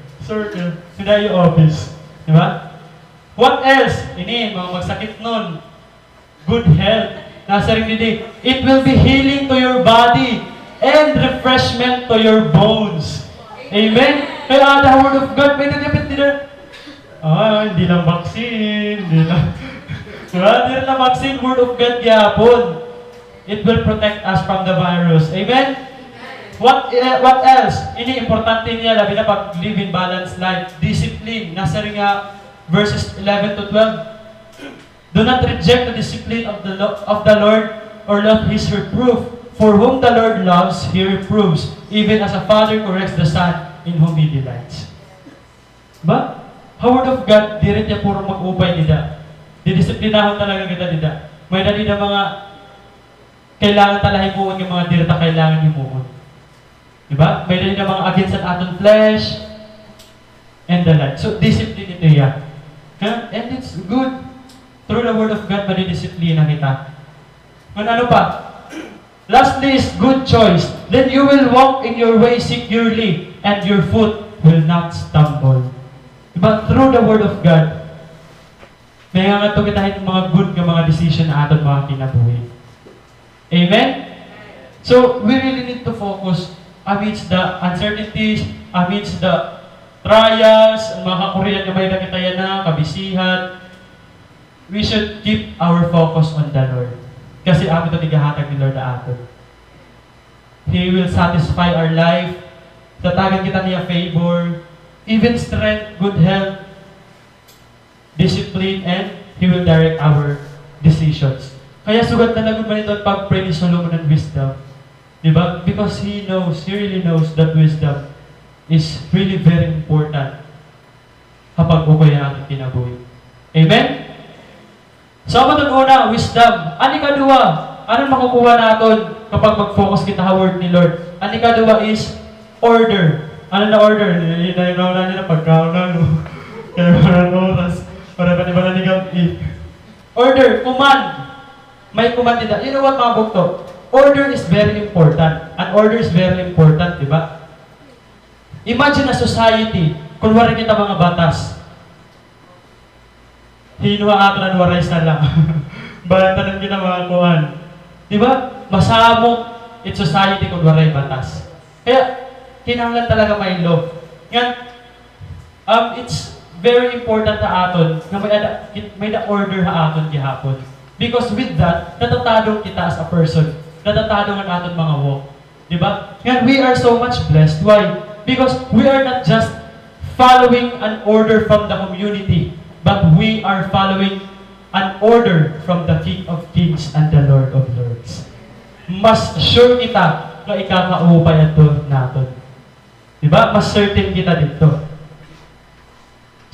Di dahil yung office. Diba? What else? Ini, mga magsakit nun. Good health. Nasa rin din, it will be healing to your body and refreshment to your bones. Amen? Kaya the word of God, may nagkapit din hindi lang vaccine, hindi lang. Diba? Hindi lang vaccine, word of God yapon. It will protect us from the virus. Amen? What else? Ini importante niya, labi na pag live in balanced life. Discipline. Nasa rin nga, verses 11 to 12. "Do not reject the discipline of the Lord or love His reproof. For whom the Lord loves, He reproves, even as a father corrects the son in whom He delights." Ba? Word of God, di rin niya puro mag-upay nila. Didisiplinahon talaga kita nila. May dali na mga kailangan talahin mo yung mga dirita kailangan himuon. Diba? May dali na mga against ang aton flesh and the like. So, discipline ito yan. And it's good. Through the word of God, madidisiplina kita. Kung ano pa? Lastly is good choice. Then you will walk in your way securely, and your foot will not stumble. But through the Word of God, may nga ito kitahin mga good nga mga decision na aton mga kinabuhi. Amen? So, we really need to focus amidst the uncertainties, amidst the trials, ang mga kakuryan na may nakitayan na, kabisihan. We should keep our focus on the Lord. Kasi amin ito tigahatag ni Lord na aton. He will satisfy our life. Tatagan kita niya favor, even strength, good health, discipline, and He will direct our decisions. Kaya sugat na lang man ito pag-pray ni Solomon ng wisdom. Diba? Because he really knows that wisdom is really very important kapag ukay natin kinabuhi. Amen? So, ang una, wisdom. Ani kadua, anong makukuha natin kapag mag-focus kita sa word ni Lord? Ani kadua is order. Ano na order? Hinainaw na nila pagkaon na, no? Kaya parang oras. Para ba na nigang order, command. May command nila. You know what, mga bukto? Order is very important. And order is very important, di ba? Imagine a society, kunwari kita mga batas. Hinuha ato na waray sa lang. Balantanan kita mga kuhan. Di ba? Masamok it society kung waray batas. Kaya, kinahanglan talaga may law. Yan, it's very important na aton na may na order ha aton gihapon. Because with that, natatadong kita as a person. Natatadong ang aton mga walk. Di ba? Yan, we are so much blessed. Why? Because we are not just following an order from the community, but we are following an order from the King of Kings and the Lord of Lords. Mas sure kita na ikakaupay ito natin. Diba? Mas certain kita dito.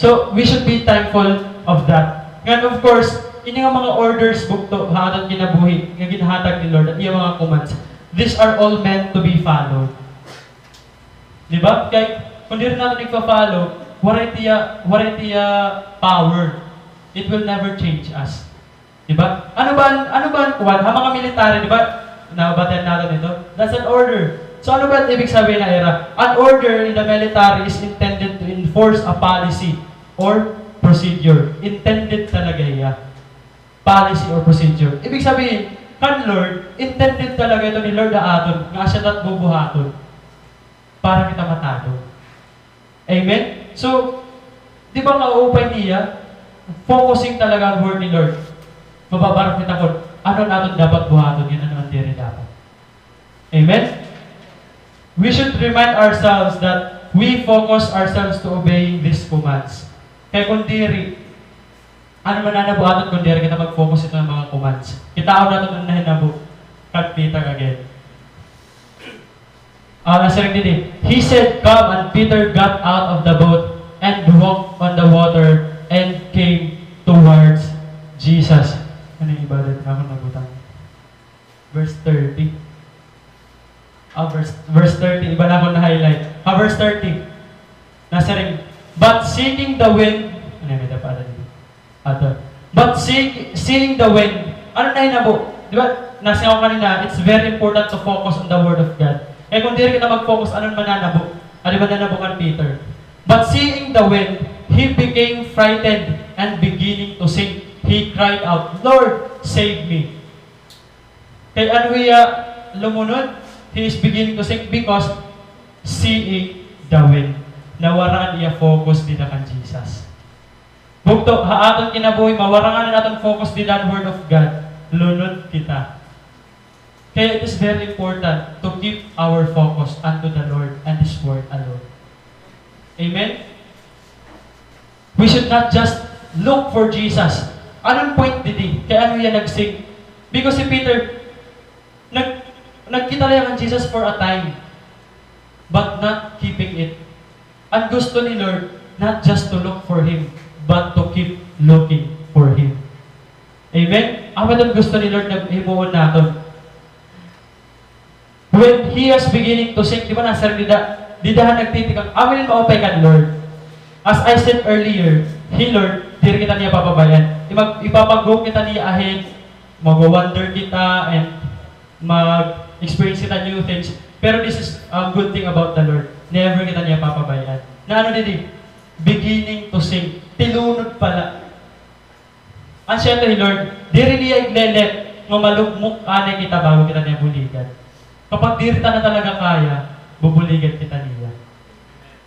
So, we should be thankful of that. And of course, ini nga mga orders bukto hatag kinabuhi, nga ginhatag ni Lord, at iya mga commands, these are all meant to be followed. Diba? Kaya, kung di rin natin nagpa-follow, warranty power. It will never change us. Diba? Ano ba ang kuwan? Ha, mga military, diba? Nabatayan natin ito. That's an order. So ano ba ang ibig sabihin na era? An order in the military is intended to enforce a policy or procedure. Intended talaga iya. Policy or procedure. Ibig sabihin, kan Lord, intended talaga ito ni Lord na aton, nga siya tat bubuhaton para kita matado. Amen? So, di ba nauupay niya? Focusing talaga ang word ni Lord. Mababarap kita kung ano natin dapat buhaton, yun ano ang diri dapat. Amen? We should remind ourselves that we focus ourselves to obeying these commands. Kaya kung diri, ano man na nabuhaton kung diri kita mag-focus ito ng mga commands. Kitao natin ang nahinabu. Cut Peter again. Nasering din He said, "Come," and Peter got out of the boat and walked on the water and came towards Jesus. Ano yung ibadat na ako nabutan? Verse 30. Verse 30. Iba na ako na-highlight. Verse 30. Nasering, but seeing the wind, ano yung pala dito? But seeing the wind, ano na hinabo? Di ba? Nasa ako kanina, it's very important to focus on the Word of God. Eh kung di rin kita mag-focus, anong mananabo? Ano ba nanabukan Peter? But seeing the wind, he became frightened and beginning to sink. He cried out, "Lord, save me." Kay ano iya lumunod? He is beginning to sink because seeing the wind. Nawaraan iya focus din kan Jesus. Bukto, haaton kinabuhi, mawarangan na natin focus din ang Word of God. Lunod kita. Kaya it is very important to keep our focus unto the Lord and His Word alone. Amen? We should not just look for Jesus. Anong point didi? Kaya ano yan nag-sing? Because si Peter, nagkita lang ang Jesus for a time, but not keeping it. Ang gusto ni Lord, not just to look for Him, but to keep looking for Him. Amen? Ang gusto ni Lord na himuon natin. When he is beginning to sink, di ba nasa didahan nagtitikang, amin maupay kan Lord. As I said earlier, He Lord, di kita niya papabayan. Ipapag-go kita niya ahead, mag-wonder kita, and experience kita new things. Pero this is a good thing about the Lord. Never kita niya papabayaan. Na ano didi? Beginning to sing. Tilunod pala. Ang siya to, Lord, diri niya iglelet nga malugmok anay kita bago kita niya buligan. Kapag diri ta na talaga kaya, bubuligan kita niya.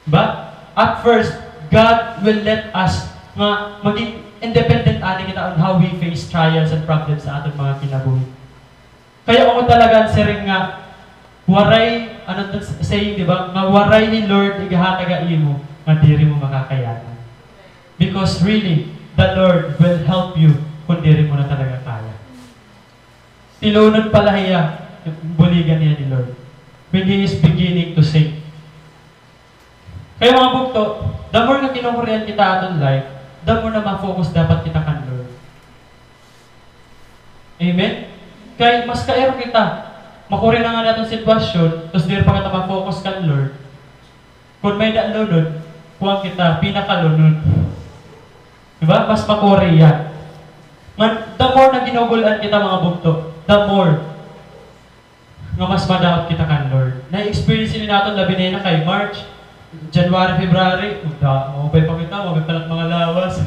Ba? At first, God will let us nga maging independent ani kita on how we face trials and problems sa atong mga kinabuhi. Kaya ako talaga siring nga waray ano to saying, di ba? Nga waray ni Lord igahataga imo nga diri mo makakayanan. Because really, the Lord will help you kung diri mo na talaga kaya. Tilunod pala hiya, buligan niya ni Lord. When He is beginning to sing. Kaya mga bugto, the more na kinukuryan kita atong life, the more na ma-focus dapat kita kan Lord. Amen? Kaya mas kaero kita, makurin na nga natin sitwasyon, tapos di pa kita ma-focus kan Lord. Kung may nalunod, kuwang kita, pinakalunod. Diba? Mas makuri yan. The more na ginugulan kita mga bugto, the more nga mas madaot kita kan Lord. Na-experience nila natin labi na kay March, January, February, mabay pa kita, mabay palang mga lawas.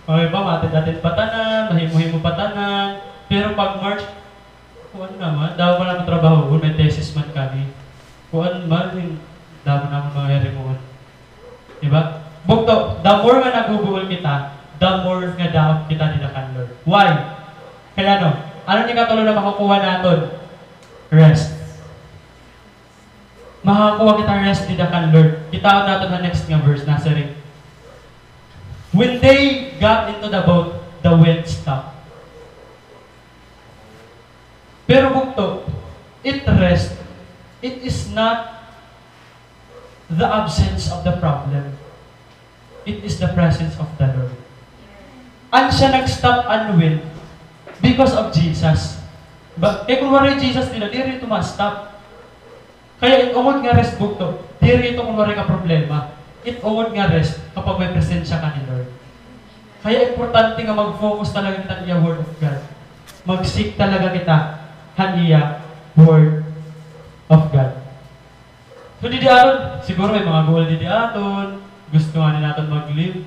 Mabay pa, matid-atid patanan, mahimo-himo patanan. Pero pag March, kuwan naman, daw mo naman trabaho, may thesis man kami. Kuwan man, daw mo naman mga heri mo. Diba? Bukto, the more nga naguguol kita, the more nga daot kita nila kan Lord. Why? Kaya ano? Ano niya katuloy na makukuha natin? Rest. Makakuha kita rest nila kan Lord. Kita natin na next nga verse, nasa rin. When they got into the boat, the wind stopped. Pero bukto, it rest. It is not the absence of the problem. It is the presence of the Lord. And siya nag-stop and wind because of Jesus. Kaya kung wala Jesus nila, di rin ito ma-stop. Kaya it-ungod nga rest bukto. Di rin ito kung wala ka problema. It-ungod nga rest kapag may presensya ka ni Lord. Kaya importante nga mag-focus talaga kita niya Word of God. Mag-seek talaga kita haniya Word of God. So di aton, siguro may mga goal di aton, gusto nga natin mag-live,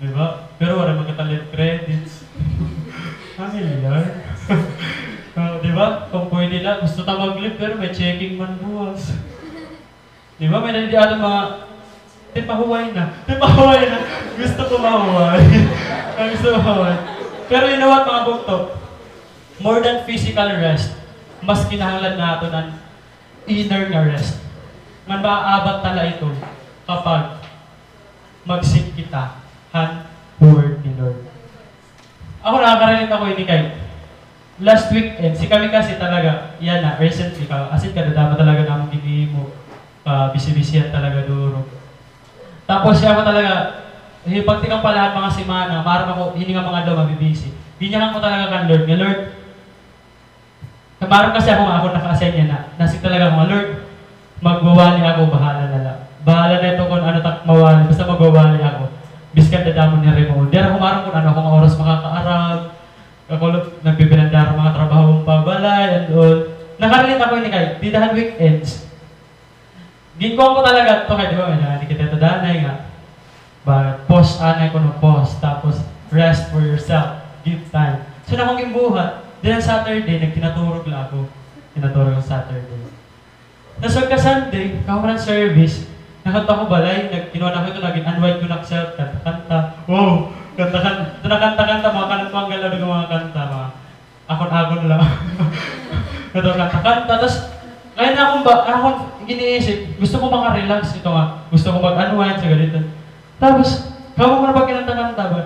di ba? Pero wala magkatalit credits. Familiar. Di ba? Kung pwede lang, gusto ta mag-live pero may checking man buwas. Di ba? May nalidi aton mga pahuway na. Gusto ko mahuway. Gusto ko mahuway. Pero you know what mga bukto? More than physical rest, mas kinahanglan natin ang inner na rest. Man maaabat tala ito kapag mag-seek kita han word ni Lord. Ako nakakarinig ako ini kay last weekend, si kami kasi talaga, yan na, recently, asin ka, dadama talaga namin gini mo, bisi-bisihan talaga duro. Tapos siya ako talaga, pagtikang pa lahat mga simana, marang ako, hininga mga daw, mabibisi. Binyahan ko talaga kan Lord, nga Lord, marang kasi ako naka-assign niya na, nasik talaga ako, Lord, magwawali ako, bahala na lang. Bahala na ito kung ano tak mawali, basta magwawali ako. Biskan dadamon ni Remo. Di ako marang kung ano, kung oras makakaarap, ako nagbibilandar mga trabahong pabalay and all. Nakarinig ako ini kay, di dahan weekends. Ginkuhan ko talaga ito kay, di ba, hindi kita ito danay nga. But, pause anay ko no pause, tapos rest for yourself, give time. So, na akong gimbuhat, di na Saturday, nagtinaturog lang ako. Tinaturog ang Saturday. Nasag ka Sunday, kawalan service, nakanta ko balay, kinuha na ko ito, nag-unwind ko na self, kanta. Wow! Kanta-kanta, mga kanatmanggal na mga kanta, mga akon-akon lang. Kanta-kanta, tapos, kaya na akong giniisip, gusto ko maka-relax ito nga, gusto ko mag-unwind sa ganito. Tapos, kamo ko na ba kinanta-kanta ba?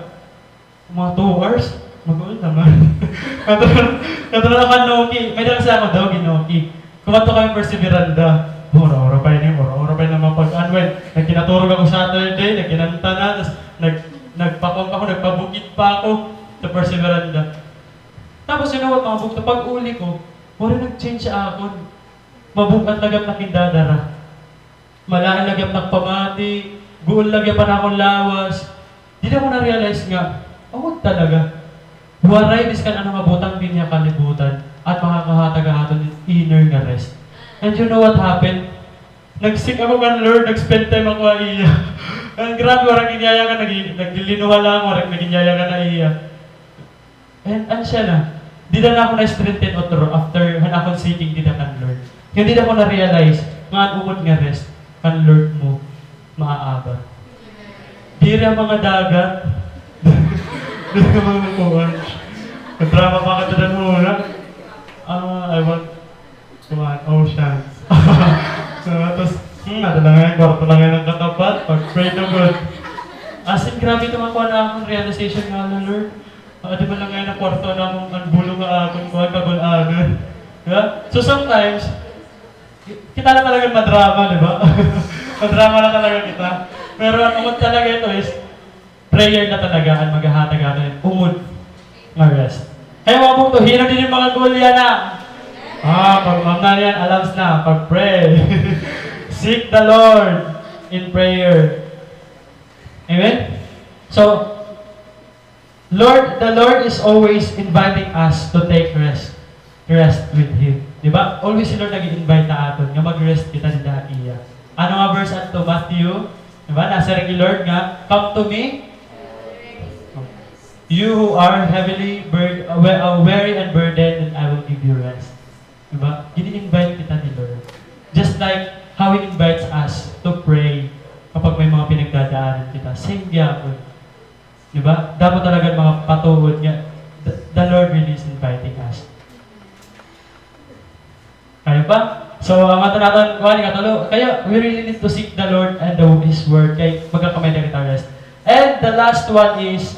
Mga 2 hours? Mag-uwi naman. Katulad ako Noki, may dala sa ako daw, Ginoki. Kumanto kami Perseveranda. Ora-ora pa yun, ora-ora pa yun naman pag-unwind. Nagkinaturog ako Saturday, nagkinanta na, tapos nagpakong ako, nagpabukit pa ako sa Perseveranda. Tapos yun ako, mga bukto, pag uli ko, wala nag-change sa akon. Mabukat lagap na kindadara. Malaan lagap na pamati, guol lagap pa na akong lawas. Di na ko na-realize nga, talaga. Waray, biskan ano nga butang din niya kalibutan at makakahatag aton inner nga rest. And you know what happened? Nag-sick ako kan Lord, nag-spend time ako sa iya. Ang grabe, warang ginyaya ka, naglilinuha lang, warang naginyaya ka na iya. And ano siya na? Di na ako na-strengthen otro after akong seeking dito kan Lord. Hindi na ako na-realize, nga umod nga rest, kan Lord mo, maaabot. Di rin mga dagat. Di rin mga kuwan. Drama pa ka doon muna. I want oceans. Tapos, ano lang yan, kwarto lang yan ang katapat, pag-pray to God. As in, grabe ito makuha na akong realization nga na, Lord. Di ba lang ngayon ang kwarto na akong anbulong ka akong kuha kagul-anan. Yeah? So sometimes, kita na talaga madrama, di ba? Madrama na talaga kita. Pero ang umod talaga ito is, prayer na talaga ang maghahatag natin. Umod. Rest. Hey mga bukto, hino din yung mga goal yan na. Pag mamna yan, alams na, pag-pray. Seek the Lord in prayer. Amen? So, the Lord is always inviting us to take rest. Rest with Him. Diba? Always si Lord nag-invite na aton nga mag-rest kita nila iya. Ano nga verse ato? Matthew? Diba? Nasa rin Lord nga, come to me, you who are weary and burdened, and I will give you rest. Diba? Gini-invite kita ni Lord. Just like how He invites us to pray kapag may mga pinagdadaanan kita. Same gyapon. Diba? Dapat talaga mga patuhod nga. The Lord really is inviting us. Kaya ba? So, ang ato natin, kaya we really need to seek the Lord and His Word. Kaya magkakamay na kita rest. And the last one is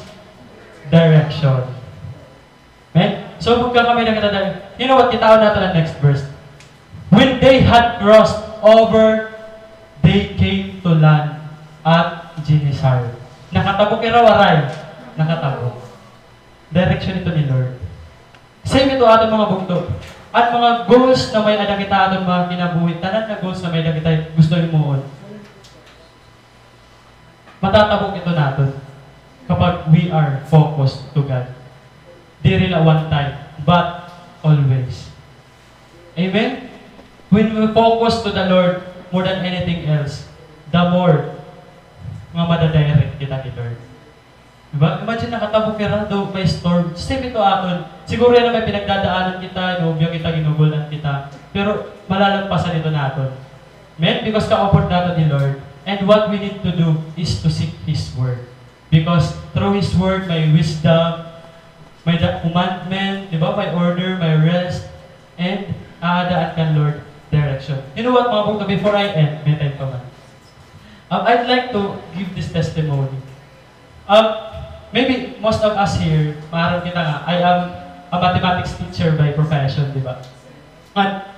direction. Amen? So, magkakamay na kita direction. You know what? Kitawan natin ang next verse. When they had crossed over, they came to land at Genesar. Nakatabok iraw aray. Nakatabok. Direction ito ni Lord. Same ito ating mga bugto. At mga goals na may ada kita ating mga kinabuhi, tanan na goals na may ada kita gusto imuon. Matatabok ito natin kapag we are focused to God. Di rin one time, but always. Amen? When we focus to the Lord more than anything else, the more nga madadirect kita ni Lord. Diba? Imagine nakatabok ka daw may storm. Same ito aton. Siguro yan na may pinagdadaanan kita, inubyo kita, ginugulan kita. Pero malalampasan ito natin. Amen? Because ka-offered natin ni Lord. And what we need to do is to seek His Word. Because through His Word, may wisdom, may commandment, diba? May order, may rest, and aadaan kan Lord direction. You know what mga bukto, before I end, may time pa man. I'd like to give this testimony. Maybe most of us here, maaaring kita nga, I am a mathematics teacher by profession, di ba? And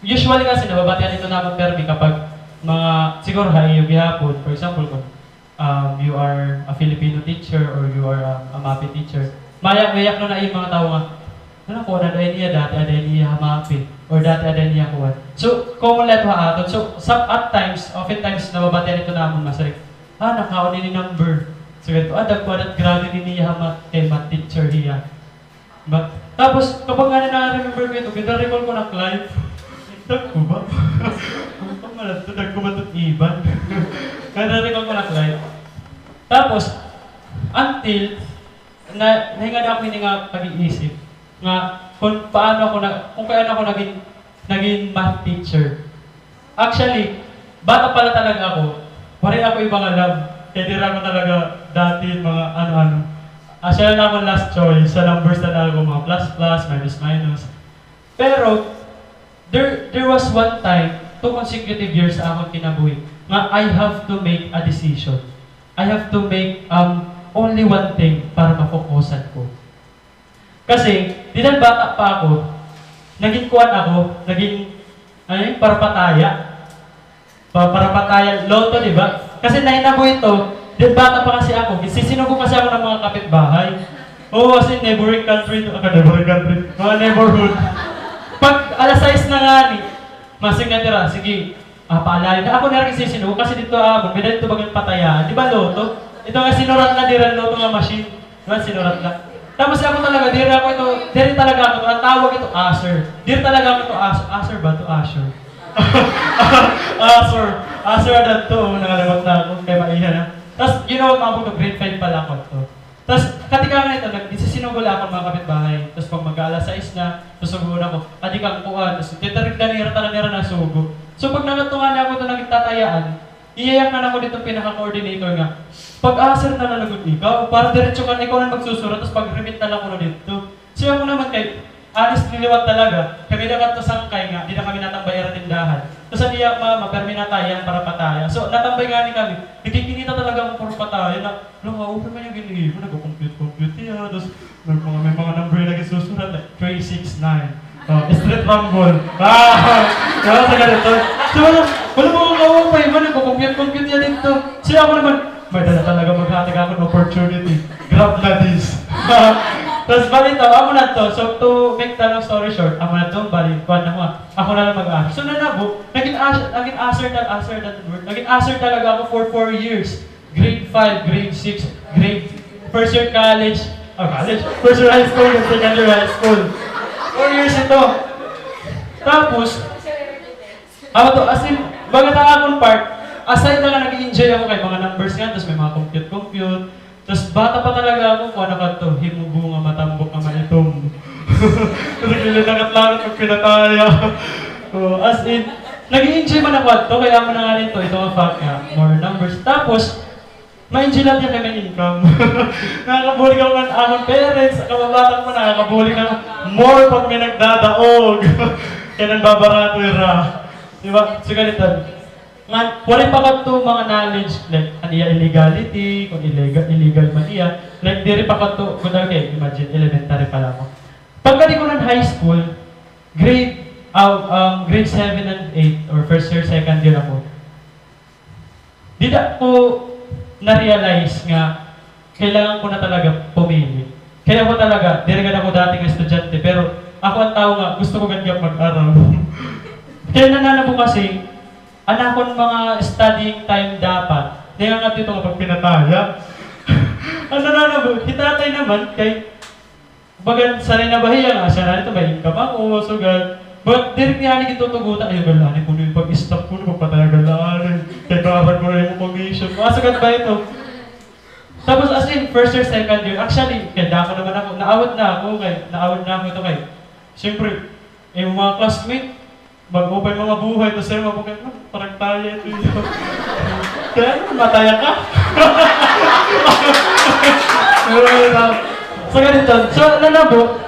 usually kasi nababatian ito naman permi kapag mga, siguro hayo gihapon, for example, kung you are a Filipino teacher or you are a MAPE teacher, mayak no na yung mga tao nga, ano ko, nadayin niya dati, adayin niya MAPE, or dati adayin niya kuwan. So, common let ha aton. So, at times, oftentimes, nababatian ito naman masarik, nakaon ni number. So, ito, dagpadat grado ni niya math teacher niya. Tapos, kapag nga na-remember ko ito, ganda-recall ko na Clive. Dag ko ba? Ang malat ito, dag ko ba ito't iban? Ganda-recall ko na Clive. Tapos, until, nahinga na ako hindi nga pag-iisip, nga, kung kaya ako naging math teacher. Actually, bata pala talaga ako, pareho ako ibang alam. Kaya tira ko talaga dati mga ano-ano. Siya na akong last choice. Sa numbers na ako mga plus, minus. Pero, there was one time, 2 consecutive years akong kinabuhi, nga I have to make a decision. I have to make only one thing para mafokusan ko. Kasi, dinan bata pa ako, naging parapataya. Parapataya, loto, di ba? Kasi nahinabo ito, din bata pa kasi ako, sisinubo kasi ako ng mga kapitbahay. Kasi neighboring country, mga neighborhood. Pag alas 6 na nga masing natira, sige, paalayo na. Ako na rin sisinubo kasi dito may dito bagang patayaan. Di ba loto? Ito nga sinurat na diran loto nga machine. Di ba sinurat na? Tapos ako talaga, diri talaga ako, ang tawag ito, Asher. Diri talaga ako ito, Asher ba ito, Asher? Asher na ito, nakalagot na ako, kay Maiha na. Tapos, ginawa mo ako, grade 5 pala ako ito. Tapos, katika nga ito, isisinugol ako mga kapitbahay. Tapos, pag mag-alas 6 na, susuguan ako, adi kang kuhan. Tapos, titarik na nira na sugo. So, pag nagatungan na ako ito, nagtatayaan, iyayak na ako dito pinaka-coordinator nga. Pag-asir na nalagod ikaw, para diretso ka na ikaw na magsusurat, tapos pag-remit na lang ko na dito. So ako naman kay, honest niliwat talaga, kami na ka to sangkay nga, di na kami natambay ang tindahan. Tapos ang iyak mama, permi na tayan para pataya. So natambay nga ni kami, nakikinita talaga akong puro pataya na, alam nga, open man yung ginihin mo, nag-compute yan, tapos may mga number na nagsusurat, like 369. Street rumble. Kaya sa ganito. So wala mo kong kaupay mo, nagko-compute yan dito. So ako naman, may dala talaga maghatag ako ng opportunity. Grab na this. Tapos bali ito, ako na to. So to make the long story short, ako na to, bali, kuhan na mo. Ako na lang mag-answer. So nanabo, naging answer talaga ako for 4 years. Grade 5, grade 6, first year college, first year high school, and second year high school. 4 years ito. Tapos, ako to, as in, bagat ang akong part, aside na nga nag-enjoy ako kay mga numbers nga, tapos may mga compute. Tapos bata pa talaga ako, kung ano ka to, himubo nga matambok nga maitom. Kasi kilinangat-langat pag pinataya. So, as in, nag-enjoy man ako to, kaya mo na nga rin to, ito ang fact nga, more numbers. Tapos, ma-enjoy lang niya kay may income. Nakakabuli ka man akong parents, kababatang mo, nakakabuli ka more pag may nagdadaog. Kaya nang babarato yung ra. Diba? So ganito. Wala pa ka to mga knowledge, like, aniya illegality, kung illegal man iya. Like, diri pa ka to, kung okay, imagine, elementary pa lang ako. Pagka di ko ng high school, grade 7 and 8, or first year, second year ako, di na ko na-realize nga, kailangan ko na talaga pumili. Kaya ako talaga, dirigan ako dating estudyante, pero ako ang tao nga, gusto ko ganyan mag-aral. Kaya nananabo kasi, anakon mga studying time dapat, kaya nga dito kapag pinataya. Ang nananabo, hitatay naman, kay, bagan sa rin na bahiya nga, siya na ito, may income ako, sugal. But, direct niya ni itutugutan, ay, galanin ko na yung pag-stop ko na, magpataya galanin. Kaya kaabad ko na yung information. Masagat ba ito? Tapos, as in, first year, second year, actually, kaya ako naman ako, naawad na ako ito kay. Siyempre, yung mga classmate, mag-open mga buhay, tapos sa'yo, mabukat mo, parang tayo ito yun. Kaya, mataya ka. So, ganito. So, nanabo,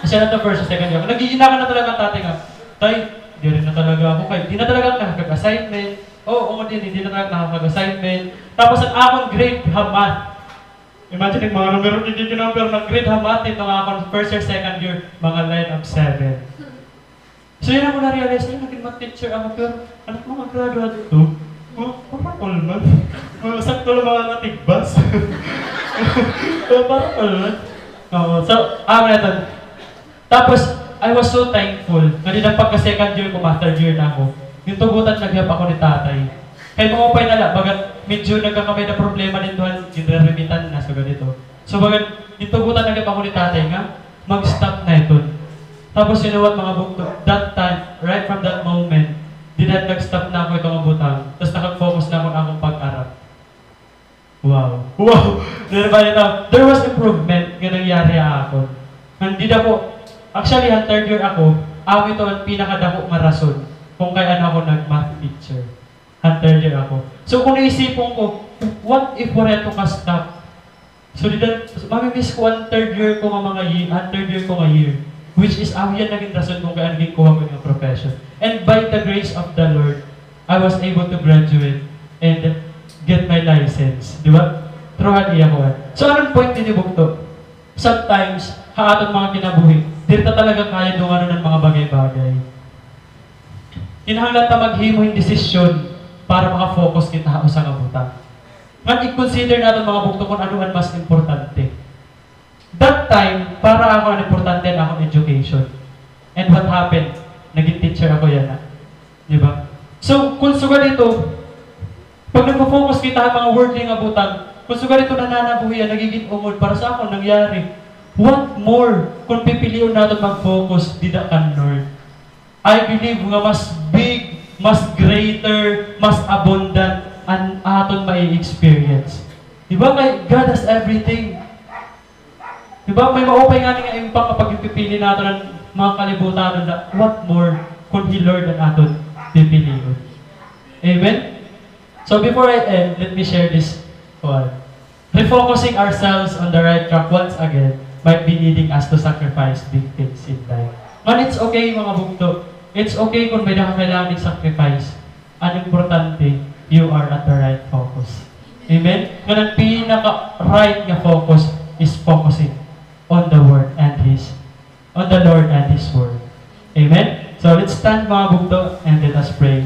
siya na ito first, second year. Nagiginakan na talaga ang tatay nga. Tay, di rin na talaga ako kay. Di na talaga nakakag-assignment. Oo, hindi na talaga nakakag-assignment. Tapos ang akong grade hamat. Imagine yung mga numero hindi kinumber ng grade hamat. Ito nga akong first year, second year, mga line of 7. So yun ako na-realize, naging math teacher ako, pero anak mo mag-graduate ito. Parang all man. Sakto lang mga natigbas. Parang all man. So, ito. Tapos, I was so thankful. Kanina pagka-second year ko, third year na ako. Yung tugutan, naghihap ako ni tatay. Kaya mga upay na lang, bagat medyo nagkakamay na problema din doon, ginreremitan na sa ganito. So bagat, yung tugutan, naghihap ako ni tatay nga, mag-stop na ito. Tapos you know what mga bukto, that time, right from that moment, nag-stop na ako itong abutang. Tapos nakag-focus na ako na akong pag-arap. Wow! There was improvement na nangyari ako. Hindi na po, actually, ang third year ako, ito ang pinakadako nga rason kung kaya ano ako nag-math teacher. Ang third year ako. So kung naisipon ko, what if wala ito ka-stop? So mamimiss ko ang third year ko nga year. Which is, yan naging rason kung kaya naging kuha ko yung profession. And by the grace of the Lord, I was able to graduate and get my license. Di ba? Truhan iya ko. So anong point din ibog to? Sometimes, haatong mga kinabuhi, dito talaga kaya dungan ng mga bagay-bagay. Kinahanglan ta maghimo yung desisyon para makafocus kita sa kabutan. Ngan i-consider natin mga bukto kung ano ang mas importante. That time, para ako ang importante na akong education. And what happened? Naging teacher ako yan. Di ba? So, kung suga dito, pag nagpo-focus kita ang mga worldly nga butang, kung suga dito nananabuhi yan, nagiging umod para sa ako nangyari. What more kung pipiliyon natin mag-focus dito kan Lord? I believe nga mas big, mas greater, mas abundant ang aton may experience. Diba kay God has everything? Diba may maupay nga nga impact kapag ipipili natin ang mga kalibutan na what more kung He Lord ang aton pipiliyon. Amen? So before I end, let me share this one. Refocusing ourselves on the right track once again might be needing us to sacrifice big things in life. Man, it's okay mga bugto. It's okay kung may nakakailangan sacrifice. Ang importante, you are at the right focus. Amen? Kung pinaka-right nga focus is focusing on the Word and on the Lord and His Word. Amen? So let's stand mga bugto and let us pray.